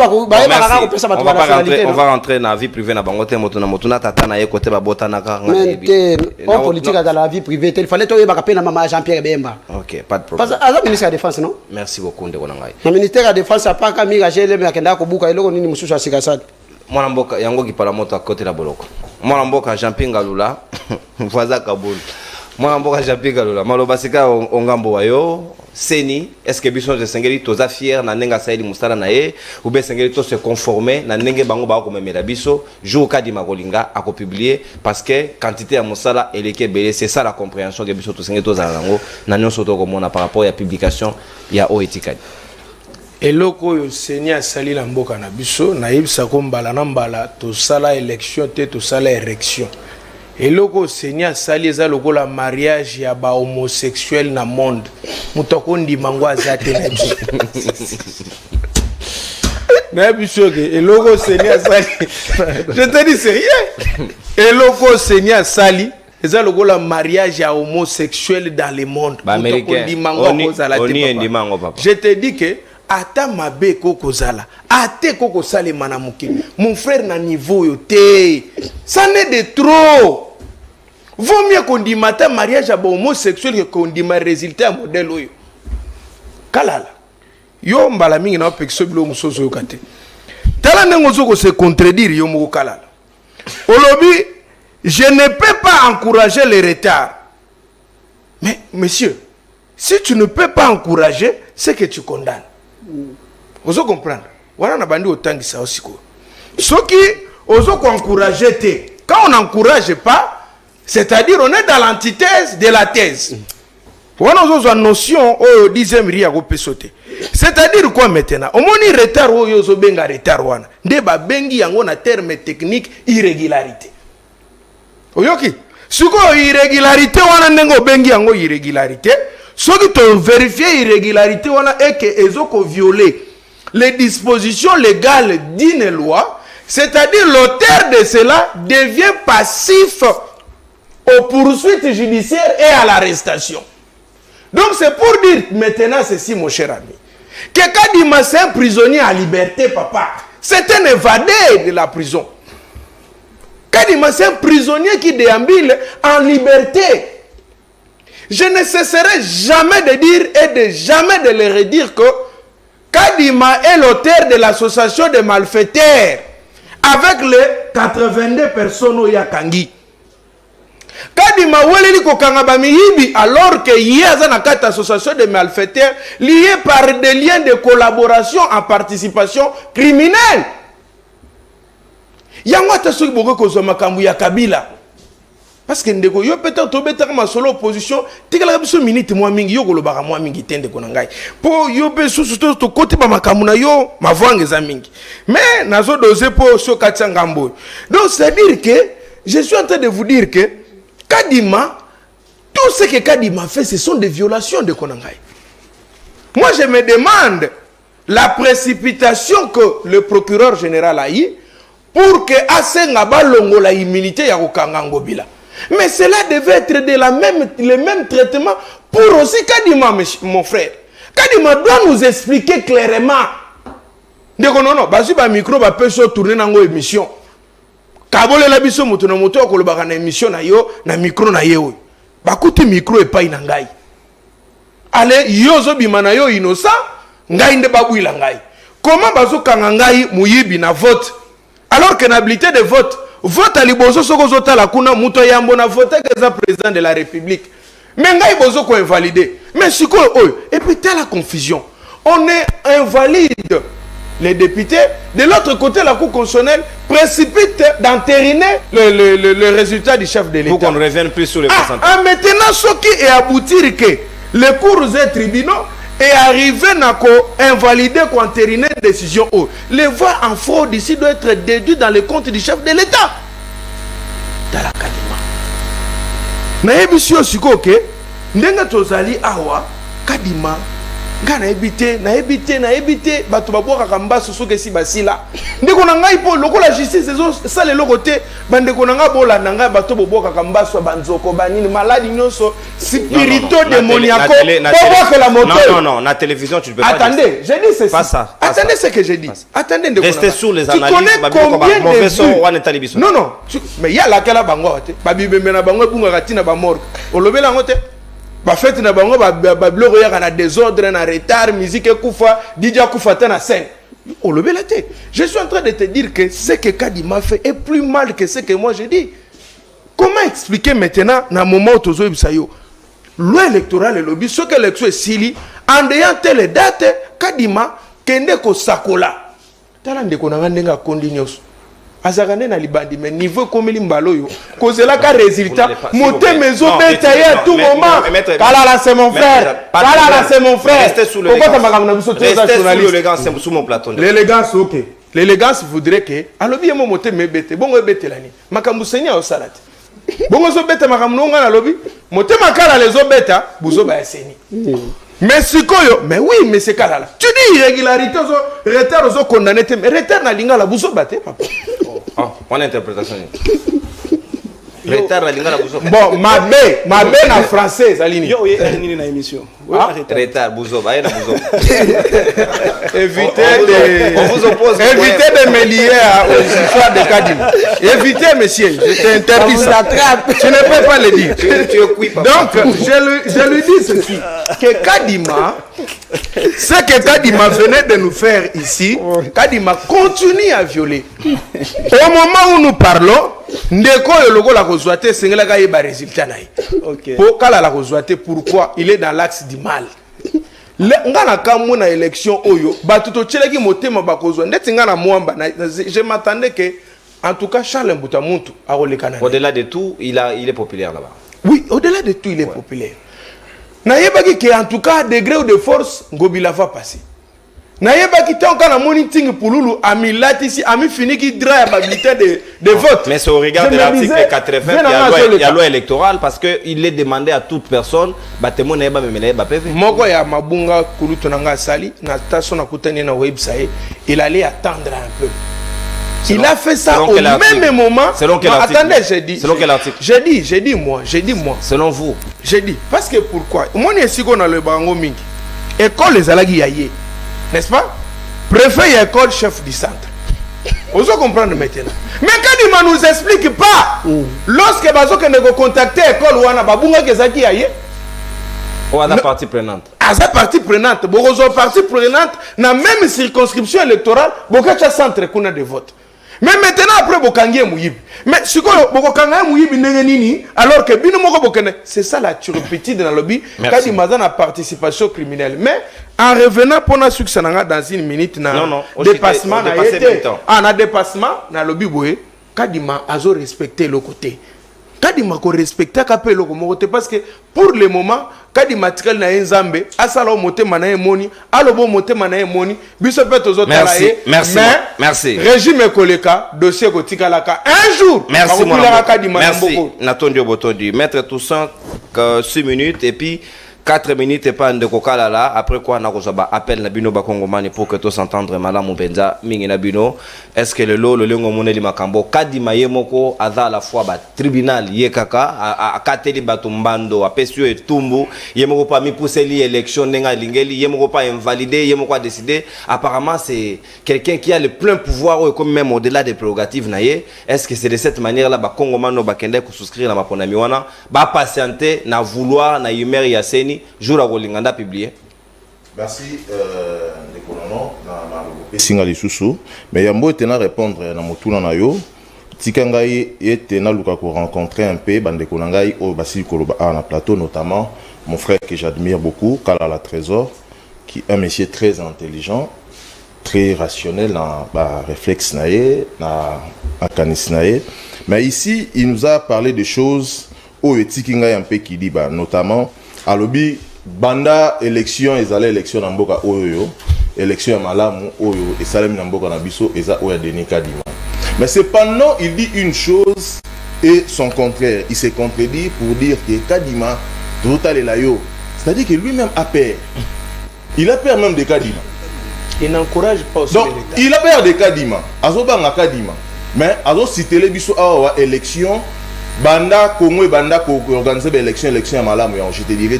S1: va rentrer dans la vie privée na bangote motuna tata na ye côté ba bota na ka.
S3: En politique dans la vie privée, il fallait toi ba kapena maman Jean-Pierre Bemba.
S1: OK, pas de problème.
S3: Parce que à la ministre de la défense non?
S1: Merci beaucoup ndeko na ngai.
S3: Le ministère de la défense a pas kamira gele mais akenda ko buka eloko nini mususu asikasad.
S1: Mwana mboka yango ki pala moto à côté la boloko. Mwana mboka Jean-Pierre Ngalula, voisin Kaboul. Mwana mboka Jean-Pierre Ngalula, maloba sika ongambo wayo. Seni, est-ce que biso de sengeli toza fier na nenga saili musala na ye ou bien sengeli to se conformer na nenge bango ba ko memela biso jour kadi makolinga a ko publier parce que quantité ya musala eleke belé c'est ça la compréhension que biso to sengeli toza nango na nyonso to ko mona par rapport à publication ya oetikadi
S6: eloko yo seni asali na mboka na biso na yebisa ko mbala na mbala to sala élection te to sala érection. Et loko seigneur sali eza lokola mariage ya ba homosexuel na monde mutoko ndimangwa azate na biso na biso ke eloko seigneur sali je te dis sérieux eloko seigneur sali eza lokola mariage ya homosexuel dans le monde
S1: mutoko ndimangwa kozala te.
S6: Je te dis que ata mabe koko zala ate koko sale manamuki mon frère na niveau yo te ça n'est de trop. Vaut mieux qu'on dit matin mariage à homosexuel que qu'on dit ma résultat modèle oyo kalala yo mbala mingi na pekso bilo musozo yo kate tala nengozo ko se contredire yo moko kalala olobi je ne peux pas encourager les retards. Mais monsieur, si tu ne peux pas encourager, c'est que tu condamnes. Vous comprenez? Voilà, on a bandit autant que ça aussi. Ce qui, on encourager, quand on n'encourage pas, c'est-à-dire on est dans l'antithèse de la thèse. Voilà, on a une notion au 10e ria peut sauter. C'est-à-dire quoi maintenant? Au moins, il retard ou yozo benga retard wana. Ndeba bengi yango na terme technique irrégularité. Oyoki. Suko irrégularité wana nengo bengi yango irrégularité. Ce qui te vérifier irrégularité wana est que ezoko violer les dispositions légales d'une loi, c'est-à-dire l'auteur de cela devient passif aux poursuites judiciaires et à l'arrestation. Donc c'est pour dire maintenant ceci mon cher ami, que Kadima c'est un prisonnier à liberté papa, c'est un évadé de la prison. Kadima c'est un prisonnier qui déambule en liberté. Je ne cesserai jamais de dire et de jamais de le redire que Kadima est l'auteur de l'association de malfaiteurs avec les 82 personnes au Yakangi. Kadima weleli ko kangaba miyibi alors que hier dans cette association de malfaiteurs liée par des liens de collaboration en participation criminelle. Yango tasoki boko ko zoma kambu ya Kabila. Parce que ndeko yo peut-être tobeta ma solo opposition tikala biso minute moi mingi yo kolobaka moi mingi tende ko ngai po yo be susu to côté ba makamu na yo mavwange za mingi mais nazo doser po so katsa ngambo. Donc c'est dire que je suis en train de vous dire que Kadima, tout ce que Kadima fait, ce sont des violations de Konangai. Moi, je me demande la précipitation que le procureur général a eu pour que Asengaba longo la immunité ya Okangango Bila. Mais cela devait être le même traitement pour aussi Kadima, mon frère. Kadima doit nous expliquer clairement. Non, basi ba micro ba peut se tourner dans une émission. Kabole la biso moto na moto ko lobaka na émission na yo na micro na yewe bakuti micro e pa ina ngai ale yozo bima na yo innocent ngai nde babuila ngai comment bazo kanga ngai muyibi na vote alors que n'habilité de vote à liboso soko zota la kuna muto yambo na vote que za président de la République mais ngai bozo ko invalider mais siko oyo et puis telle la confusion on est invalide. Les députés, de l'autre côté, la Cour constitutionnelle précipite d'entériner le résultat du chef de l'État.
S1: Pour qu'on ne revienne plus sur les pourcentages.
S6: Maintenant, ce qui est aboutir que les cours et tribunaux est arrivé à invalider, à entériner la décision. Les voix en fraude ici doivent être déduites dans les comptes du chef de l'État. Dans la Kadima. Mais monsieur Siko, Ndenga Tozali Awa, Kadima, nga na ebité bato babwaka kamba soso ke si basila ndeko na ngai po lokola justice ezo sale loko te bandeko na nga bolanda ngai bato bobwaka kamba so banzoko banini maladi nyonso spirito démoniaco bobwaka la moto.
S1: Non, na télévision tu ne peux pas.
S6: Attendez, j'ai dit ceci.
S1: Pas ça.
S6: Attendez ce que j'ai dit. Attendez ndeko.
S1: Restez sur les
S6: analyses.
S1: Tu
S6: connais combien de
S1: vues?
S6: Non, mais il y a laquelle la bango te. Babibembe na bango bunga katina ba mort. Olobela ngote. Ba fête na bango ba blog ya na désordre na retard musique kufa DJ kufa ta na scène. Olobela te. Je suis en train de te dire que ce que Kadima fait est plus mal que ce que moi je dis. Comment expliquer maintenant na moment où tozo ibisayo loi électorale lobby ce que l'élection est sili en ayant telle date Kadima kende ko sakola. Tala ndeko na ndenga kondignos. Azagane na libandi mais niveau comme limbalo yo kozela ka résultat monter maison bétaillé à tout moment. Kala là c'est mon frère. Kala là c'est mon frère.
S1: Restez sous l'élégance sous mon plateau.
S6: L'élégance OK. L'élégance voudrait que alobi mo monter me bete bongo bete lani. Makambu senya o salate. Bongo zo bete makambu nga na lobi monter makala les obeta buzo ba seni. Mais sikoyo, mais oui, mais c'est là. Tu dis irrégularité, retard aux condamnés, mais retard na linga la bouso batte, papa.
S1: Oh, on interprétation. Retard na linga la bouso.
S6: Bon, ma belle en français, Aline.
S2: Yo, il y a une émission.
S1: Retard, bouso, bah, il y a bouso.
S6: Évitez
S1: de
S6: me lier aux histoires de Kadima. Évitez, monsieur, je t'interdis ça. Tu ne peux pas le dire. Donc, je lui dis ceci, que Kadima, ce que Kadima venait de nous faire ici, Kadima continue à violer. Au moment où nous parlons, ndeko yoloko la kozwate sengela ka yeba résultat na. OK. Pour kala la kozwate pourquoi il est dans l'axe du mal. Ngana kamu na élection oyo batuto tcheleki motema bakozwa ndeti ngana mwamba je m'attendais que en tout cas Charles Mbuta Muntu a rolekana.
S1: Au-delà de tout, il est populaire là-bas.
S6: Oui, au-delà de tout, il est populaire. Na yebaki que en tout cas degré ou de force Ngobila va passer. Na yebaki tonka na moniting pululu ami latisi ami fini qui dra habilité de vote.
S1: Mais c'est au regard de l'article 80 il y a loi électorale parce que il est demandé à toute personne batemo na yeba memela ba PV.
S6: Moko ya mabunga kuluto nanga sali na taso na kutani na website il allait attendre un peu. Il a fait ça au même moment.
S1: Selon quel article?
S6: Attendez, j'ai dit.
S1: Selon quel article?
S6: J'ai dit moi.
S1: Selon vous?
S6: J'ai dit parce que pourquoi? Moi ne suis pas le bango mingi. École les alagi yaye. N'est-ce pas? Préfet et école chef du centre. Vous comprenez maintenant. Mais quand il ne nous explique pas, lorsque bazoke ne contacter l'école ou ana babunga kezaki yaye.
S1: Ou à la partie prenante.
S6: À sa partie prenante, bozo partie prenante na même circonscription électorale, bokacha centre kuna de vote. Mais maintenant après bokangie mouyibi. Mais si quoi bokangie mouyibi nini alors que bino moko bokene, c'est ça la turpitude dans le lobby quand il m'a donné la participation criminelle. Mais en revenant pour notre succès dans une minute na dépassement na été. Ah na dépassement na lobby boye, Kadima azo respecter le côté. Kadima ko respecter kapé le côté parce que pour le moment Kadima tikal na nzambe asala motema na moni alobo motema na moni biso pe tozo talaye.
S1: Merci.
S6: Régime koleka dossier ko tikalaka un jour.
S1: Merci mon merci. Natondio Botondi. Maître Toussaint 6 minutes et puis 4 minutes et pas de kokala là. Après quoi, on a appel na bino bakongomani pour que tous s'entendre madame Mbenza mingi na bino. Est-ce que le lengo moneli makambo Kadima yemoko aza à la fois ba tribunal yekaka a kateli batumbando a pesio et tumbu yemoko pas mi pousser l'élection nenga lingeli yemoko pas invalider yemoko a décider. Apparemment c'est quelqu'un qui a le plein pouvoir ou comme même au-delà des prérogatives naie. Est-ce que c'est de cette manière là bakongomano bakende ko souscrire na maponami wana ba patienter na vouloir na yumer yaseni jour à Rolinganda publié.
S5: Merci singa lisusu mais yambo tena répondre na motuna na yo tikangai etena luka ko rencontrer un peu bande konangai au basi koloba na plateau notamment mon frère que j'admire beaucoup Kala la Trésor qui est un monsieur très intelligent très rationnel dans réflexe naé na akanis naé mais ici il nous a parlé de choses au tikingai un peu qui dit notamment à lobby banda élection ezala élection na mboka oyo élection ya malamu oyo esalemi na mboka na biso eza oya Denis Kadima mais cependant il dit une chose et son contraire il se contredit pour dire que Kadima totalela yo c'est-à-dire que lui-même a peur Il a peur même des Kadima.
S6: Il n'encourage pas aussi
S5: donc il a peur des Kadima. Azobanga Kadima. Mais Azo cité les biso à élection. Banda Congo et Banda pour organiser l'élection à Malam. Je te dirais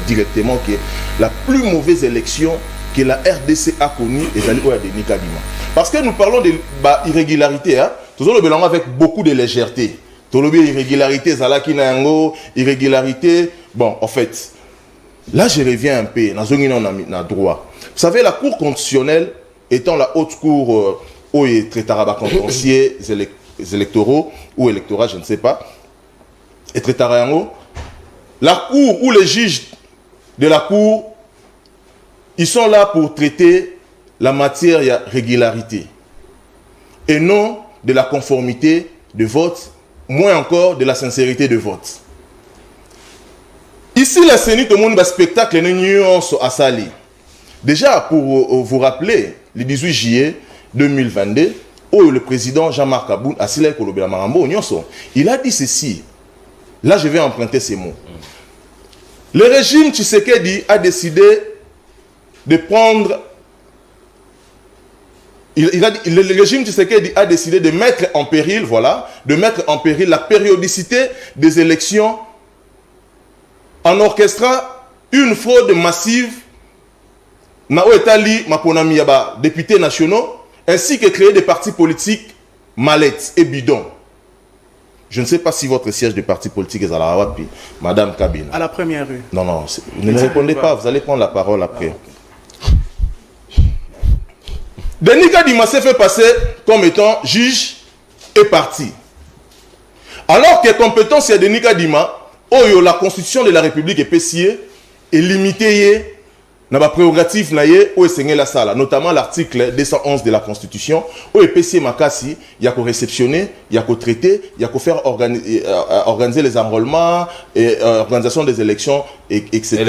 S5: directement que la plus mauvaise élection que la RDC a connue est celle de Denis Kadima. Parce que nous parlons d'irrégularité, hein, tout le monde avec beaucoup de légèreté. Tout le monde irrégularité, Zalaki Nango, irrégularité. Bon, en fait, là je reviens un peu dans le droit. Vous savez, la Cour constitutionnelle étant la haute cour où il traitera contentieux électoraux ou électorats, je ne sais pas, et traitera la Cour ou les juges de la Cour, ils sont là pour traiter la matière de régularité et non de la conformité de vote, moins encore de la sincérité de vote. Ici, la CENI, tout le monde va spectacle et nuance à Sali. Déjà, pour vous rappeler, le 18 juillet 2022, où le président Jean-Marc Aboun a signé il a dit ceci. Là, je vais emprunter ces mots. Le régime Tshisekedi a décidé de prendre... le régime Tshisekedi a décidé de mettre en péril, voilà, de mettre en péril la périodicité des élections en orchestrant une fraude massive na Oetali Maponami Yaba, députés nationaux, ainsi que créer des partis politiques mallettes et bidons. Je ne sais pas si votre siège de parti politique est à la Wapi, Madame Kabina.
S2: À la première rue.
S5: Non, non, ne me répondez pas, vous allez prendre la parole après. Denis Kadima s'est fait passer comme étant juge et parti. Alors que compétence de Denis Kadima, la constitution de la République est PCE est limitée dans la prérogative notamment l'article 211 de la Constitution où PCE Makasi, il y a qu'à réceptionner, il y a qu'à traiter, il y a qu'à faire organiser les enrôlements et organisation des élections, etc.
S1: Et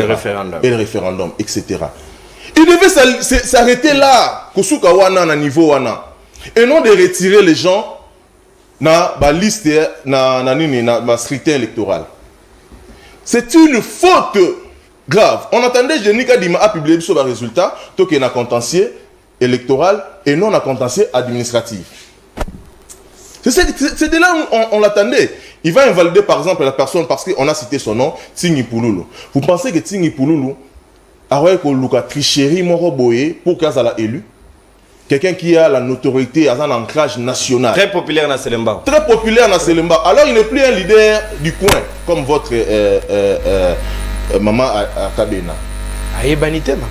S1: le référendum.
S5: Etc. Il devait s'arrêter là, Kosuka wana na niveau wana, et non de retirer les gens na ba liste na scrutin électoral. C'est une faute grave. On attendait Denis Kadima a publié sur le résultat, tant qu'il y a un contentieux électoral et non un contentieux administratif. C'est de là où on l'attendait. Il va invalider par exemple la personne parce qu'on a cité son nom, Tingi Pouloulou. Vous pensez que Tingi Pouloulou a une tricherie pour qu'il soit élu? Quelqu'un qui a la notoriété, a un ancrage national.
S1: Très populaire dans Selemba.
S5: Très populaire dans Selemba. Alors il n'est plus un leader du coin, comme votre maman à Kabena.
S6: Aïebanité, maman.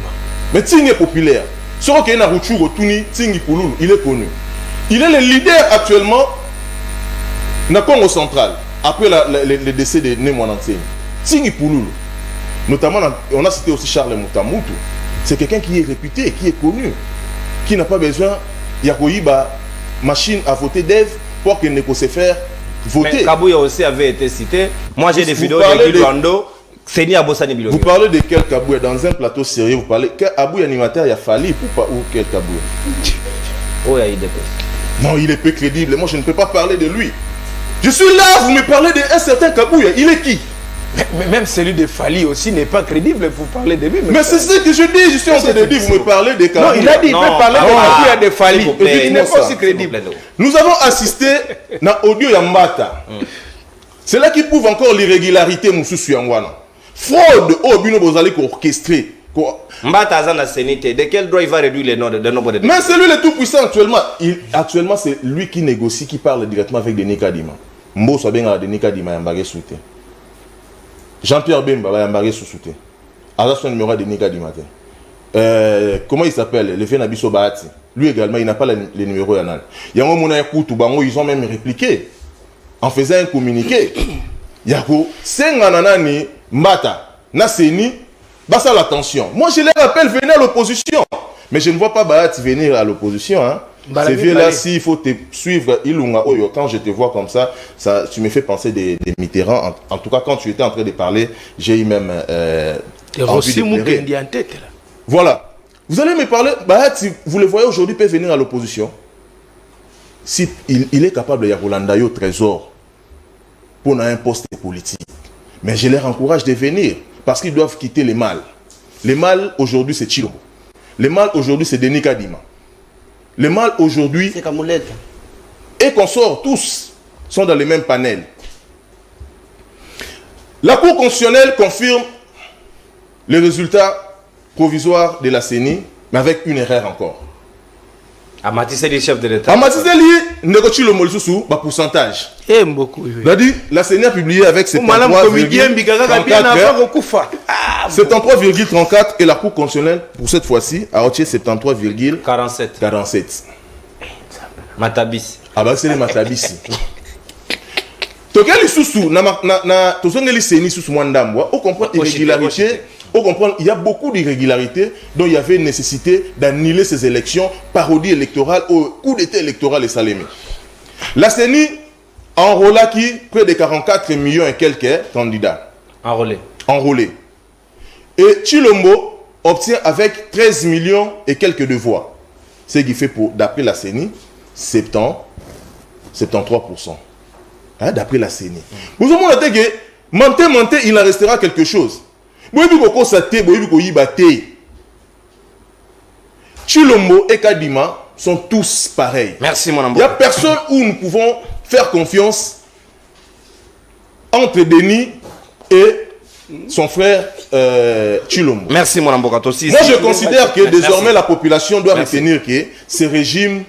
S5: Mais Ting est populaire. Sur qu'il y a un retour au Tuni, Ting Pouloulou, il est connu. Il est le leader actuellement dans le Congo central, après le décès de Némoanantine. Ting Pouloulou. Notamment, on a cité aussi Charles Moutamutu. C'est quelqu'un qui est réputé, qui est connu, qui n'a pas besoin de machine à voter d'Ève pour qu'il ne puisse faire voter.
S1: Mais Kabouya aussi avait été cité. Moi j'ai des vidéos de Guido. Vous
S5: parlez de quel Kabouya dans un plateau sérieux? Vous parlez quel Kabouya animateur il y a fallu ou quel Kabouya?
S1: Oh, il y a IDP.
S5: Non, il est peu crédible. Moi je ne peux pas parler de lui. Je suis là, vous me parlez d'un certain Kabouya. Il est qui?
S6: Mais même celui de Fali aussi n'est pas crédible pour parler de lui.
S5: Mais c'est ce que je dis, je suis en train de dire, vous me parlez de Kabouya.
S6: Non, il a dit, il peut parler de Kabouya de Fali. Et il n'est pas aussi crédible.
S5: Nous avons assisté à l'audio Yambata. C'est là qui prouve encore l'irrégularité, Moussou Yangwana. Fraude, Obino Bozali orchestré.
S1: Mbata Azana Sénité, de quel droit il va réduire le nombre de...
S5: Mais c'est lui le tout puissant actuellement. Actuellement, c'est lui qui négocie, qui parle directement avec Denis Kadima. Mbo Sabenga Denis Kadima Yambagé Souté. Jean-Pierre Bemba Yambagé Souté. Azas son numéro de Denis Kadima. Comment il s'appelle? Le Fenabiso Bahati. Lui également, il n'a pas les numéros Yanan. Yango Mouna Koutou Bango, ils ont même répliqué en faisant un communiqué. Yako, Sengananani, Mbata, Naseni, bassa l'attention. Moi, je les rappelle, venez à l'opposition. Mais je ne vois pas Bahati venir à l'opposition. Hein. Ces vieux-là, s'il faut te suivre, quand je te vois comme ça, tu me fais penser des Mitterrand. En tout cas, quand tu étais en train de parler, j'ai eu même envie de pleurer. Voilà. Vous allez me parler, Bahati, vous le voyez aujourd'hui, peut venir à l'opposition. Si il est capable de Yarolandayo au trésor pour un poste politique. Mais je les encourage de venir parce qu'ils doivent quitter les mal. Le mal aujourd'hui, c'est Chilombo. Le mal aujourd'hui, c'est Denis Kadima. Le mal aujourd'hui,
S3: C'est Kamoulette.
S5: et qu'on sort tous, sont dans le même panel. La Cour constitutionnelle confirme les résultats provisoires de la CENI, mais avec une erreur encore.
S1: Amatiseli, chef de l'État.
S5: Amatiseli, négocie le Molsusu, par pourcentage.
S6: Et beaucoup.
S5: C'est-à-dire, la CENI a publié avec 73,34 et la Cour constitutionnelle, pour cette fois-ci, a retiré 73,47.
S1: Matabis.
S5: Ah bah c'est les Matabisi. Tokeli Soussou, Tozongeli Seni Soussou Mwandamwa, on comprend irrégularité. On comprend il y a beaucoup d'irrégularités dont il y avait nécessité d'annuler ces élections, parodie électorale ou coup d'état électoral et salémé. La CENI a enrôlé qui près de 44 millions et quelques candidats. Enrôlés. Et Chilombo obtient avec 13 millions et quelques de voix. Ce qui fait, d'après la CENI, 73%. Hein, d'après la CENI. Vous avez dit que, menté, il en restera quelque chose. Chilombo et Kadima sont tous pareils.
S1: Merci, mon
S5: Il n'y a personne où nous pouvons faire confiance entre Denis et son frère Chilombo.
S1: Merci, mon Ambokato.
S5: Moi, je considère que désormais la population doit retenir que ce régime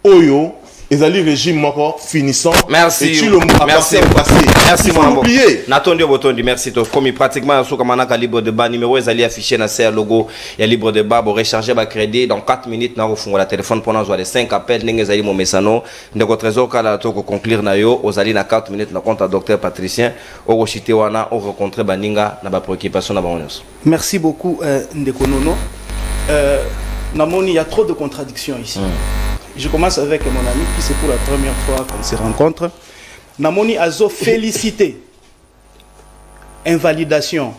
S5: Oyo et les régimes encore finissant.
S1: Merci.
S5: Et Chilombo a passé au passé.
S1: Merci, mon
S5: Ambokato.
S1: Natondi Botondi, merci. Comme pratiquement, sur le libre débat, numéro est affiché dans le logo. Il y a libre débat. Pour recharger ma crédit dans 4 minutes, nous avons la téléphone pendant les 5 appels. Nous avons mon message. Nous avons trésor pour conclure. Nous avons 4 minutes. Nous avons docteur Patricien. Nous avons rencontré Baninga. Nous avons préoccupation.
S2: Merci beaucoup, Ndekonono. Namoni, il y a trop de contradictions ici. Je commence avec mon ami, qui c'est pour la première fois qu'on se rencontre. Namoni Azo félicité. Invalidation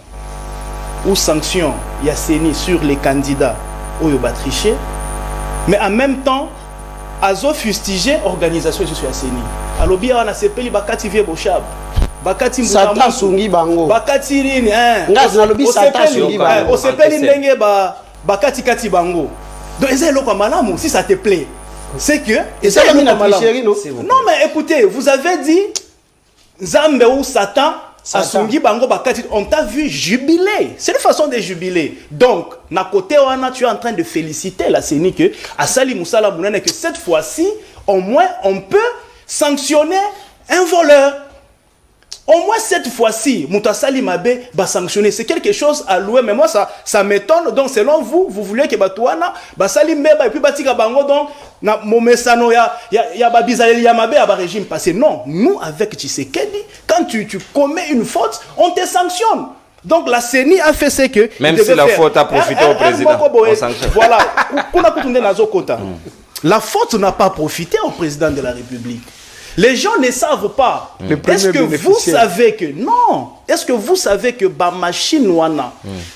S2: ou sanction Yasseni sur les candidats au Yobatriché. Mais en même temps, Azo fustigé organisation de Yasseni. Alors bien on a sepeli bakati vie boshab. Bakati
S3: Satan sungi bango.
S2: Bakati rini
S3: Ngazi na lobi Satan sungi bango.
S2: O sepeli ndenge bakati kati bango. Donc eza eloko malamu si ça te plaît. C'est que non mais écoutez, vous avez dit Zambe ou Satan Asungi Bango Bakati, on t'a vu jubiler. C'est une façon de jubiler. Donc, na côté wana, tu es en train de féliciter la CENI que Asali Moussala Mounane que cette fois-ci, au moins on peut sanctionner un voleur. Au moins cette fois-ci, Moutasali Mabe va sanctionner. C'est quelque chose à louer. Mais moi, ça m'étonne. Donc, selon vous, vous voulez que Batouana, Basali Meba et puis Batika Bango, donc, na Momesano, ya Babizali Yamabe, ya régime passé. Non, nous, avec Tshisekedi, quand tu commets une faute, on te sanctionne. Donc, la CENI a fait ce que.
S1: Même si la faute a profité au président.
S2: Voilà. La faute n'a pas profité au président de la République. Les gens ne savent pas. Est-ce que vous savez que... Non. Est-ce que vous savez que la machine Wana,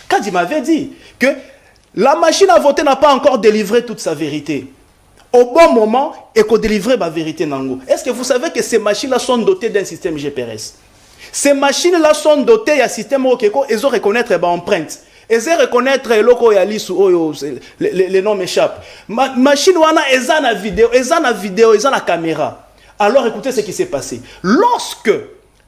S2: quand il m'avait dit que la machine à voter n'a pas encore délivré toute sa vérité, au bon moment, et qu'on délivre la vérité Nango. Est-ce que vous savez que ces machines-là sont dotées d'un système GPS? Ces machines-là sont dotées d'un système Okeko, elles ont reconnaître l'empreinte. Elles ont reconnaître les noms m'échappent. Machine Wana, elles ont la vidéo, elles ont la caméra. Alors écoutez ce qui s'est passé. Lorsque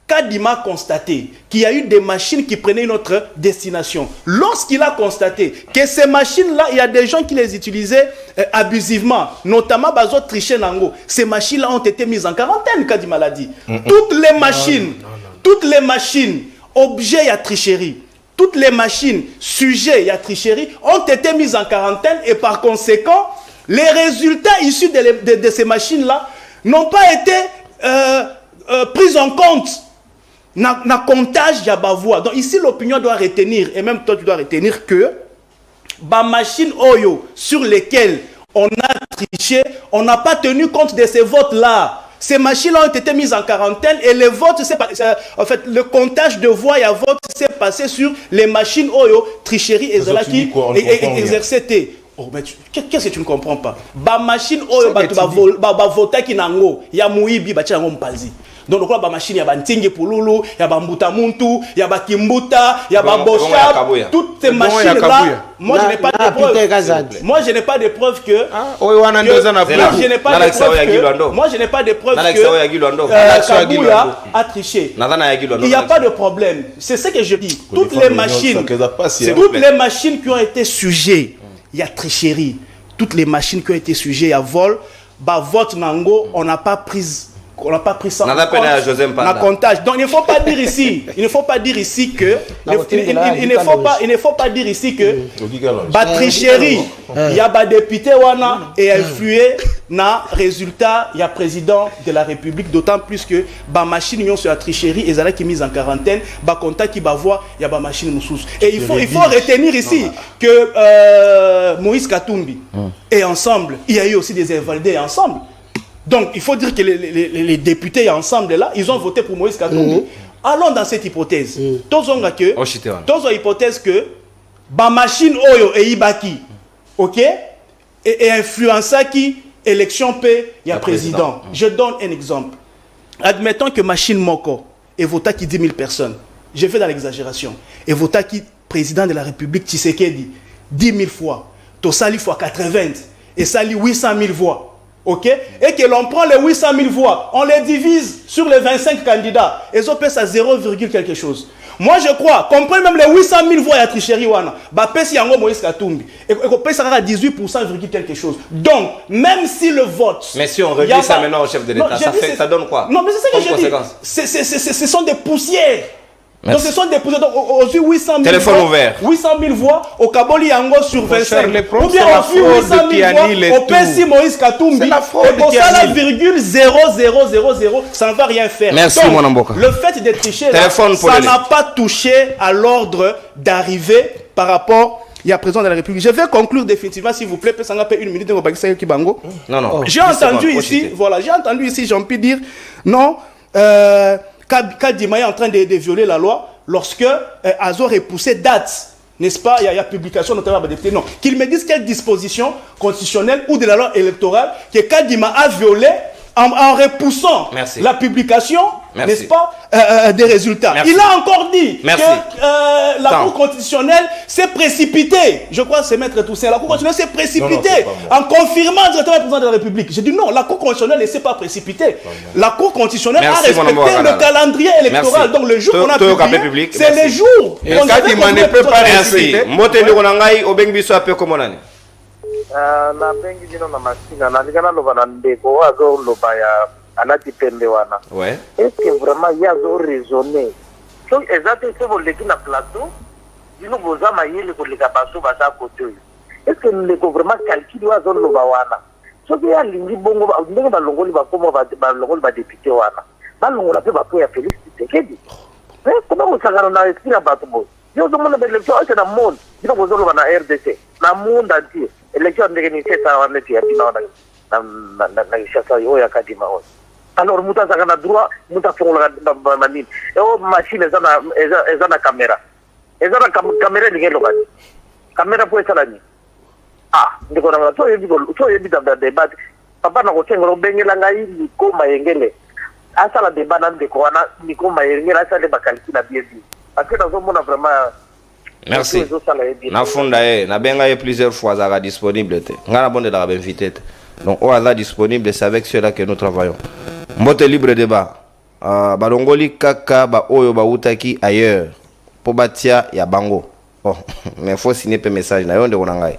S2: Kadima a constaté qu'il y a eu des machines qui prenaient notre destination, lorsqu'il a constaté que ces machines-là, il y a des gens qui les utilisaient abusivement, notamment Bazo Triché Nango, ces machines-là ont été mises en quarantaine, Kadima l'a dit. Toutes les machines, objets à tricherie, toutes les machines, sujets à tricherie, ont été mises en quarantaine et par conséquent, les résultats issus de ces machines-là n'ont pas été pris en compte dans le comptage de la voix. Donc ici, l'opinion doit retenir, et même toi, tu dois retenir que les machines Oyo sur lesquelles on a triché, on n'a pas tenu compte de ces votes-là. Ces machines ont été mises en quarantaine et les votes, en fait, le comptage de voix et à vote s'est passé sur les machines Oyo, tricherie et Zala qui exerçaient. Oh, mais qu'est-ce que tu ne comprends pas? Ba machine oyo ba voter ki nango ya muibi ba tchango mpazi. Donc le club machine, il y a Bantingue Pouloulou, il y a Bambuta Muntu, il y a Bakimbuta, il y a Baboshab, toutes ces machines là. Moi je n'ai pas de preuves. Moi je n'ai pas de preuves que. Moi je n'ai pas de preuves que Kabouya a triché. Il n'y a pas de problème. C'est ce que je dis. Toutes les machines qui ont été sujets, il y a tricherie. Toutes les machines qui ont été sujets à vol, bah vote Nango, on n'a pas pris ça en comptage. Donc il ne faut pas dire ici, il ne faut pas dire ici que bah tricherie, il y a des députés et influé na résultat, il y a président de la République, d'autant plus que bah machine sur la tricherie et qui mise en quarantaine, bah contact qui va voir, il y a bah machine moussous. Et il faut retenir ici que Moïse Katumbi et ensemble, il y a eu aussi des invalidés ensemble. Donc, il faut dire que les députés ensemble là, ils ont voté pour Moïse Katumbi. Allons dans cette hypothèse. Tous ont hypothèse que ba machine oyo et ibaki, ok, et influença qui élection paix, il y a président. Je donne un exemple. Admettons que machine moko et vota qui 10 000 personnes. Je fais dans l'exagération. Et vota qui président de la République Tshisekedi 10 000 fois. Tosali fois 80 et sali 800 000 voix. Ok? Et que l'on prend les 800 000 voix, on les divise sur les 25 candidats, et ils ont pèse à 0, quelque chose. Moi je crois, comprenez même les 800 000 voix à tricherie, bah pèse yango Moïse Katumbi, et qu'on pèse à 18%, quelque chose. Donc, même si le vote.
S1: Mais si on revient ça maintenant au chef de l'État, ça donne quoi?
S2: Non, mais c'est ça que je dis. Ce sont des poussières. Merci. Donc ce sont des poussières. Donc aux 800 000
S1: téléphone
S2: voix,
S1: ouvert.
S2: 800 000 voix, au Kaboli Yango sur 25. Ou bien au 800 000 voix, au Pessi Moïse Katumbi, et pour ça la virgule 0,000, ça ne va rien faire.
S1: Merci mon Amboka.
S2: Le fait de tricher, là, ça n'a pas touché à l'ordre d'arriver par rapport. Il y a président de la République. Je vais conclure définitivement, s'il vous plaît. Ça n'a pas une minute.
S1: Non.
S2: J'ai entendu ici, voilà, j'ai entendu ici, j'ai envie de dire, non. Kadima est en train de violer la loi lorsque Azor repoussé date, n'est-ce pas? Il y a publication notamment par député. Non, qu'il me dise quelle disposition constitutionnelle ou de la loi électorale que Kadima a violé en repoussant la publication, n'est-ce pas, des résultats. Il a encore dit que la Cour constitutionnelle s'est précipitée. Je crois que c'est Maître Toussaint. La Cour constitutionnelle s'est précipitée en confirmant directement le président de la République. J'ai dit non, la Cour constitutionnelle ne s'est pas précipitée. La Cour constitutionnelle a respecté le calendrier électoral. Donc le jour qu'on a publié, c'est le jour.
S1: Kadima ne peut pas respecter.
S7: na bengi dino na masina na ligana loba na ndeko azo loba ya anati pembe wana
S1: ouais
S7: est-ce que vraiment il y a zo raisonner so exactement c'est pour l'équipe na plateau dino boza mayele pour les capasso basa côté est-ce que le gouvernement calcule azo loba wana so que ya lingi bongo ndenge ba longoli ba komo ba longoli ba député wana ba longola pe ba po ya félicité kedi mais comment vous sagano na esprit ba to bo yo zo mona l'élection c'est dans monde dino bozo loba na RDC na monde entier élection ndenge ni seta wana tia dino na ishasa yo ya Kadima on alors muta sagana droit muta fongola manini e machine ezana caméra caméra ngelo bani caméra po esalani ndiko na to yebi da débat papa na ko tengolo bengela ngai ko mayengele asala débat na ndiko wana ndiko mayengela asala bakalkina bien parce que dans mona vraiment.
S1: Merci. Na funda na benga plusieurs fois ça disponible te. Ngana bonde la invité. Donc on est disponible, c'est avec cela que nous travaillons. Mbote libre débat. Balongoli kaka ba oyo ba utaki ailleurs. Po batia ya bango. Oh, mais faut signer pe message na yo ndeko ngai.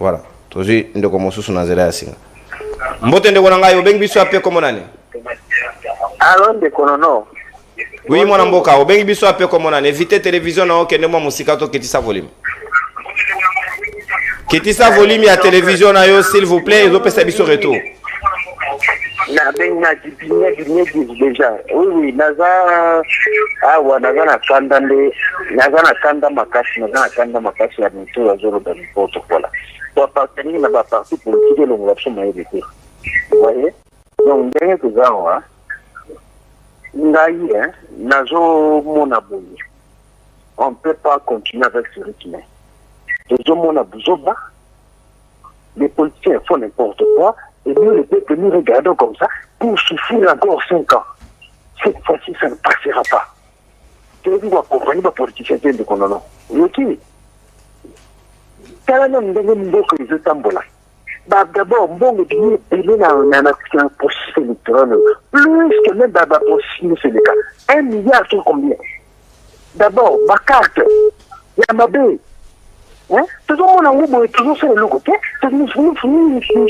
S1: Voilà. Tozi ndeko mosusu na zela ya singa. Mbote ndeko ngai obengi biso ape komo nani?
S7: Alors ndeko nono.
S1: Oui, mon amboka, obengi biso ape komo nani? Évitez télévision na okende mo musika to ketisa volume. Ketisa volume ya télévision na yo s'il vous plaît, ezo pesa biso retour.
S7: Na benga dipinya déjà. Oui, naza naza na kanda makasi ya mtu ya zoro da poto kola. Kwa partenir na ba parti politique lo ngapso maébité. Vous voyez? Donc ndenge tuzawa ngai nazo mona boye. On peut pas continuer avec ce rythme. Nazo mona buzoba. Les politiciens font n'importe quoi. Et nous, le peuple, nous regardons comme ça pour souffrir encore 5 ans. cette fois-ci, ça ne passera pas. Tu veux dire, accompagner les politiciens de Konono. Yoki. Quand on a des tambola. D'abord, bon, il y a un processus électoral. Plus que même dans le processus électoral. 1 milliard, c'est combien? D'abord, ma carte. Il y a ma baie. Tout le monde a toujours fait le logo. Nous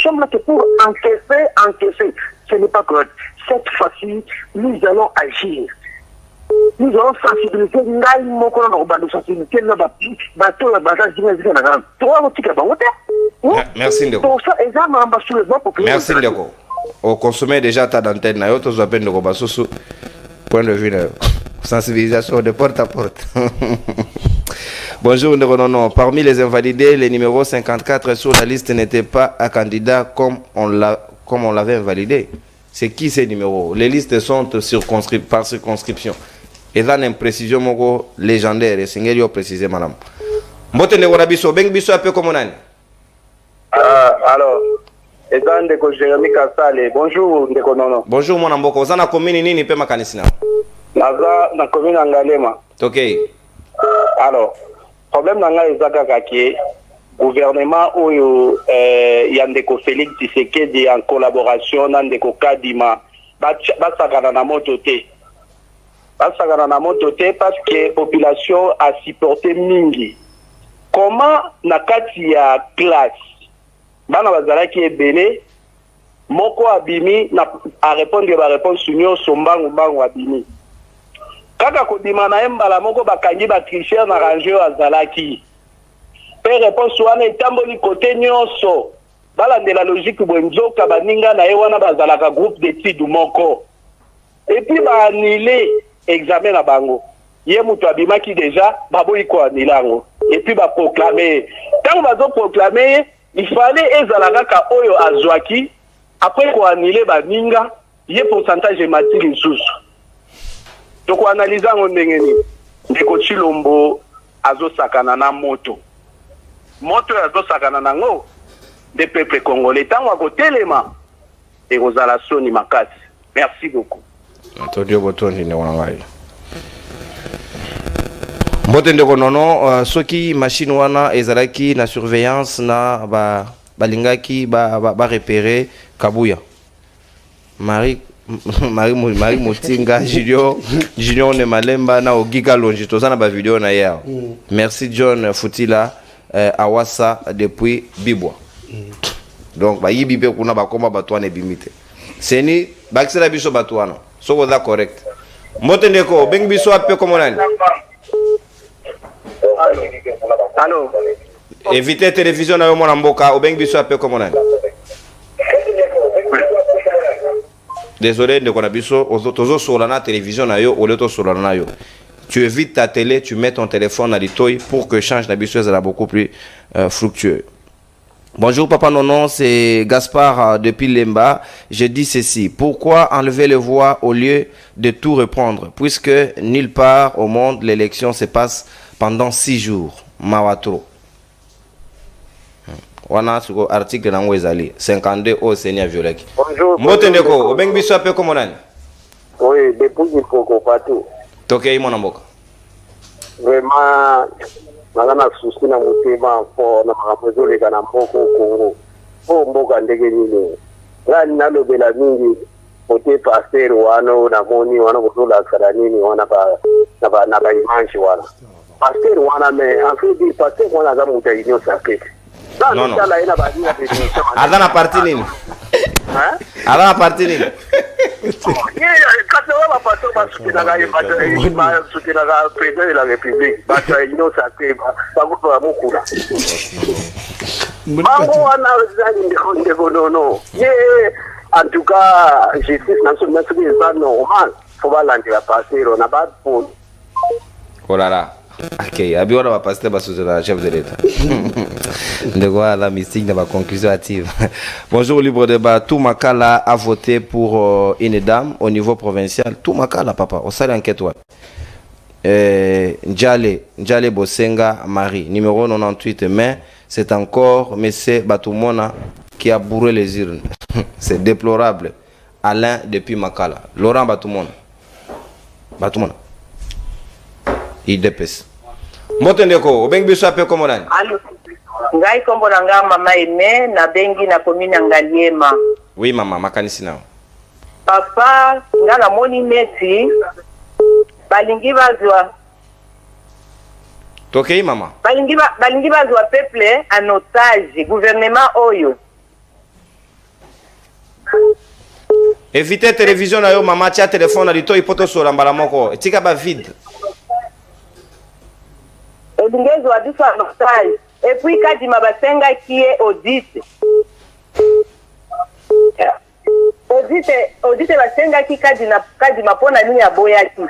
S7: sommes là pour encaisser. Ce n'est pas correct. Cette fois-ci, nous allons agir. Nous allons sensibiliser.
S1: Merci Ndeko. Merci Ndeko. Au consommer déjà ta d'antenne, nayo to appelle Ndeko Basoso. Point de vue sensibilisation de porte à porte. Bonjour Ndeko Nono. Parmi les invalidés, les numéros 54 sur la liste n'étaient pas un candidat comme on l'avait invalidé. C'est qui ces numéros? Les listes sont par circonscription. Et là, une imprécision légendaire. Et c'est précisé, madame. Mbote Ndeko Nabiso, Beng Biso un peu comme on a.
S8: Alors, Ezan Ndeko Jérémy Kassale, bonjour Ndeko Nono.
S1: Bonjour mon amboko, vous avez commune nini pe makanisina?
S8: Naza na commune Angalema.
S1: Ok.
S8: Alors, problème nanga ezaka kaki gouvernement oyo Yandeko Félix Tshisekedi en collaboration na Ndeko Kadima basakana na moto te. Basakana na moto te parce que population a supporté mingi. Comment na kati ya classe bana bazalaki ebele moko abimi na a répondre ba réponse nyonso mbangu abimi kaka kodima na embala moko bakangi ba tricher na ranger azalaki pe réponse wana etamboli côté nyonso balandela logique bwenzoka baninga na ye wana bazalaka groupe d'études moko et puis ba annuler examen na bango ye mutu abimaki déjà baboyi ko anilango et puis ba proclamer tant bazo proclamer il fallait ezalaka ka oyo azwaki après ko annuler baninga ye pourcentage matili nsusu to ko analyser ngo ndenge ni Ndeko Chilombo azosakana na moto azosakana nango de peuple congolais tango akotelema et kozala soni makasi. Merci beaucoup.
S1: Antonio Botondi ne wangai. Mbote Ndeko Nono, soki machine wana ezalaki na surveillance na balingaki ba repérer Kabuya. Marie Motinga Junior ne Malemba na Ogiga Longi tozana ba vidéo na hier. Merci John Futila Awasa depuis Bibwa. Donc ba yibibe kuna ba komba batwane bimite. Seni bakisela biso batwana. Soko da correct. Mbote Ndeko bengi biso ape komonani.
S8: Allô.
S1: Évitez télévision na mon mboka au bengi biso ape komonani. Désolé Ndeko Nabiso ozo sur la télévision na yo oleto sur la yo. Tu évites ta télé, tu mets ton téléphone à l'itoy pour que change Nabiso sera beaucoup plus fructueux. Bonjour Papa Nono, c'est Gaspard depuis Lemba. Je dis ceci, pourquoi enlever les voix au lieu de tout reprendre, puisque nulle part au monde l'élection se passe pendant 6 jours. Mawatro. Wana suko article na ngwezali 52 au Seigneur Violaki.
S8: Bonjour.
S1: Mbote Ndeko, obengi biso ape comme nani?
S8: Oui, depuis il faut qu'on partout.
S1: Tokei mon mboka.
S8: Vraiment nagana susi na mutema po na makapezo le kana mboko Kongo. Po mboka ndege nini. Ngani nalobela mingi pote pasteur wano na moni wana kutola kada nini wana na ba image wana. Pasteur wana mais en fait il pasteur wana za muta union sacrée.
S1: Non. Adana parti nini? Hein? Adana parti nini?
S8: Quand on va passer par ce qui est le président de la République, union sacrée, en tout cas, justice nationale, c'est normal. Il faut la passer, on n'a pas de pour.
S1: Oh là là. Ok, Abiora va passer sur la chef de l'État. De quoi la mystique de ma conclusion active. Bonjour, libre débat. Tout Makala a voté pour une dame au niveau provincial. Tout Makala, papa. On s'est enquête. Njale Bosenga Marie, numéro 98. Mais c'est encore M. Batoumona qui a bourré les urnes. C'est déplorable. Alain depuis Makala. Laurent Batoumona. batumana IDPS moto ndeko obengi biso ape komo nani
S9: Allô ngai kombo na nga mama Aimé na bengi na commune ya Ngaliema.
S1: Oui mama makanisi nao
S9: Papa nga na moni neti balingi bazwa
S1: tokei mama
S9: balingi bazwa peuple en otage gouvernement oyo.
S1: Évitez télévision na yo mama tia téléphone na lito ipoto sola mbala moko etika ba vide
S9: Elingezwa biso en otage et puis kadima basenga qui est audit basenga ki kadima pona nini ya boyaki.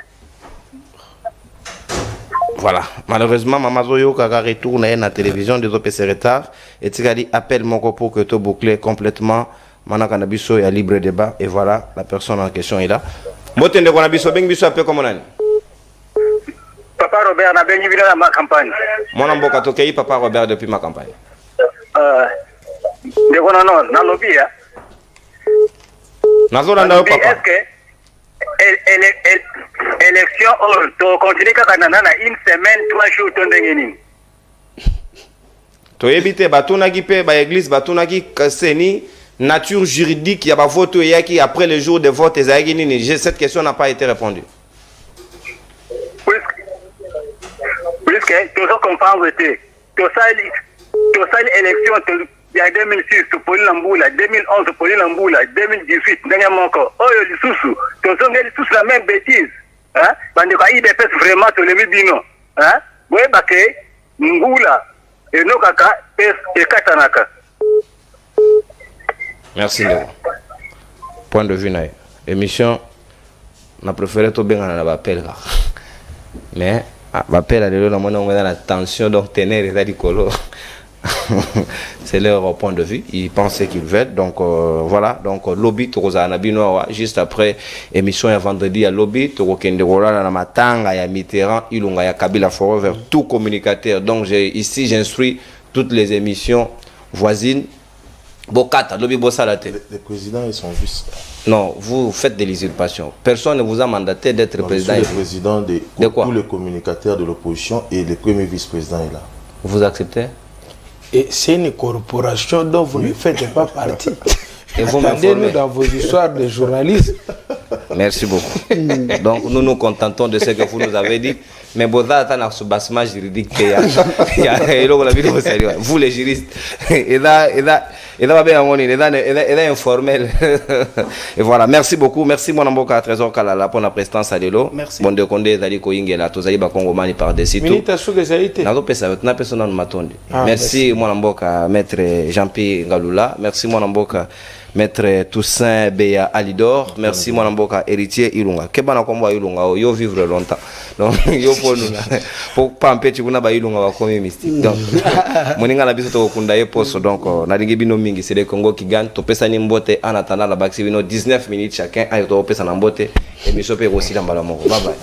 S1: Voilà, malheureusement maman Zoyo kaka retourne à la télévision des OPC retard et tu as dit appelle mon pour que tu boucler complètement maintenant cannabis est libre débat et voilà la personne en question est là. Motende cannabis beng biso appelle comme on
S8: Papa Robert na bengi bila ma campagne.
S1: Mon amboka tokei papa Robert depuis ma campagne.
S8: Ndeko non na lobby ya.
S1: Nazolanda yo papa.
S8: Est-ce que élection to continue kaka na une semaine 3 jours to ndenge nini?
S1: To éviter batunaki pe ba église batunaki seni nature juridique ya ba vote yaki après le jour de vote ezaki nini? Cette question n'a pas été répondue.
S8: Puisque tu dois comprendre que tu sali élection il y a 2006 pour l'Amboula, 2011 pour l'Amboula, 2018 dernier moko. Oh yo lisusu, tu songe lisusu la même bêtise. Hein? Bande ko IDPS vraiment to le bino. Hein? Oui ba ke ngula et no kaka pes e katanaka.
S1: Merci Léo. Point de vue naï. Émission n'a préféré to benga na appel là. Mais appel à l'élo na mona on la tension donc tenir les colo. C'est leur point de vue, ils pensent ce qu'ils veulent. Donc voilà, donc lobby Torozana Binoa juste après émission ya vendredi à lobby Torokende Rola na matanga ya Mitterrand Ilunga ya Kabila Foro vers tout communicateur. Donc ici j'instruis toutes les émissions voisines. Bokata lobby Bossalate.
S5: Les présidents ils sont juste.
S1: Non, vous faites de l'usurpation. Personne ne vous a mandaté d'être président.
S5: Le président de
S1: quoi?
S5: Tous les communicateurs de l'opposition et le premier vice-président est là.
S1: Vous acceptez?
S6: Et c'est une corporation dont vous ne faites pas partie.
S1: Et vous
S6: attendez-nous dans vos histoires de journalisme.
S1: Merci beaucoup. Donc nous nous contentons de ce que vous nous avez dit. Mais Boza attend ce bassement juridique. Vous les juristes. Et là informel. Et voilà. Merci beaucoup. Merci mon amboka Trésor Kalala pour la prestance à l'élo.
S2: Merci.
S1: Bon de Condé Zali Koingela Tozali Bakongomani par dessus tout. Merci mon amboka Maître Jean-Pierre Ngaloula. Merci mon amboka Maître Toussaint Beya Alidor, merci mon amboka héritier Ilunga. Kebana kombo Ilunga yo vivre longtemps. Donc yo pour pas empêcher kuna ba Ilunga ba komi mystique. Donc moninga na biso to kunda ye poso donc na lingi bino mingi c'est le Congo qui gagne to pesa ni mbote en attendant la baxi bino 19 minutes chacun ayo to pesa na mbote et biso pe aussi la mbala moko. Bye bye.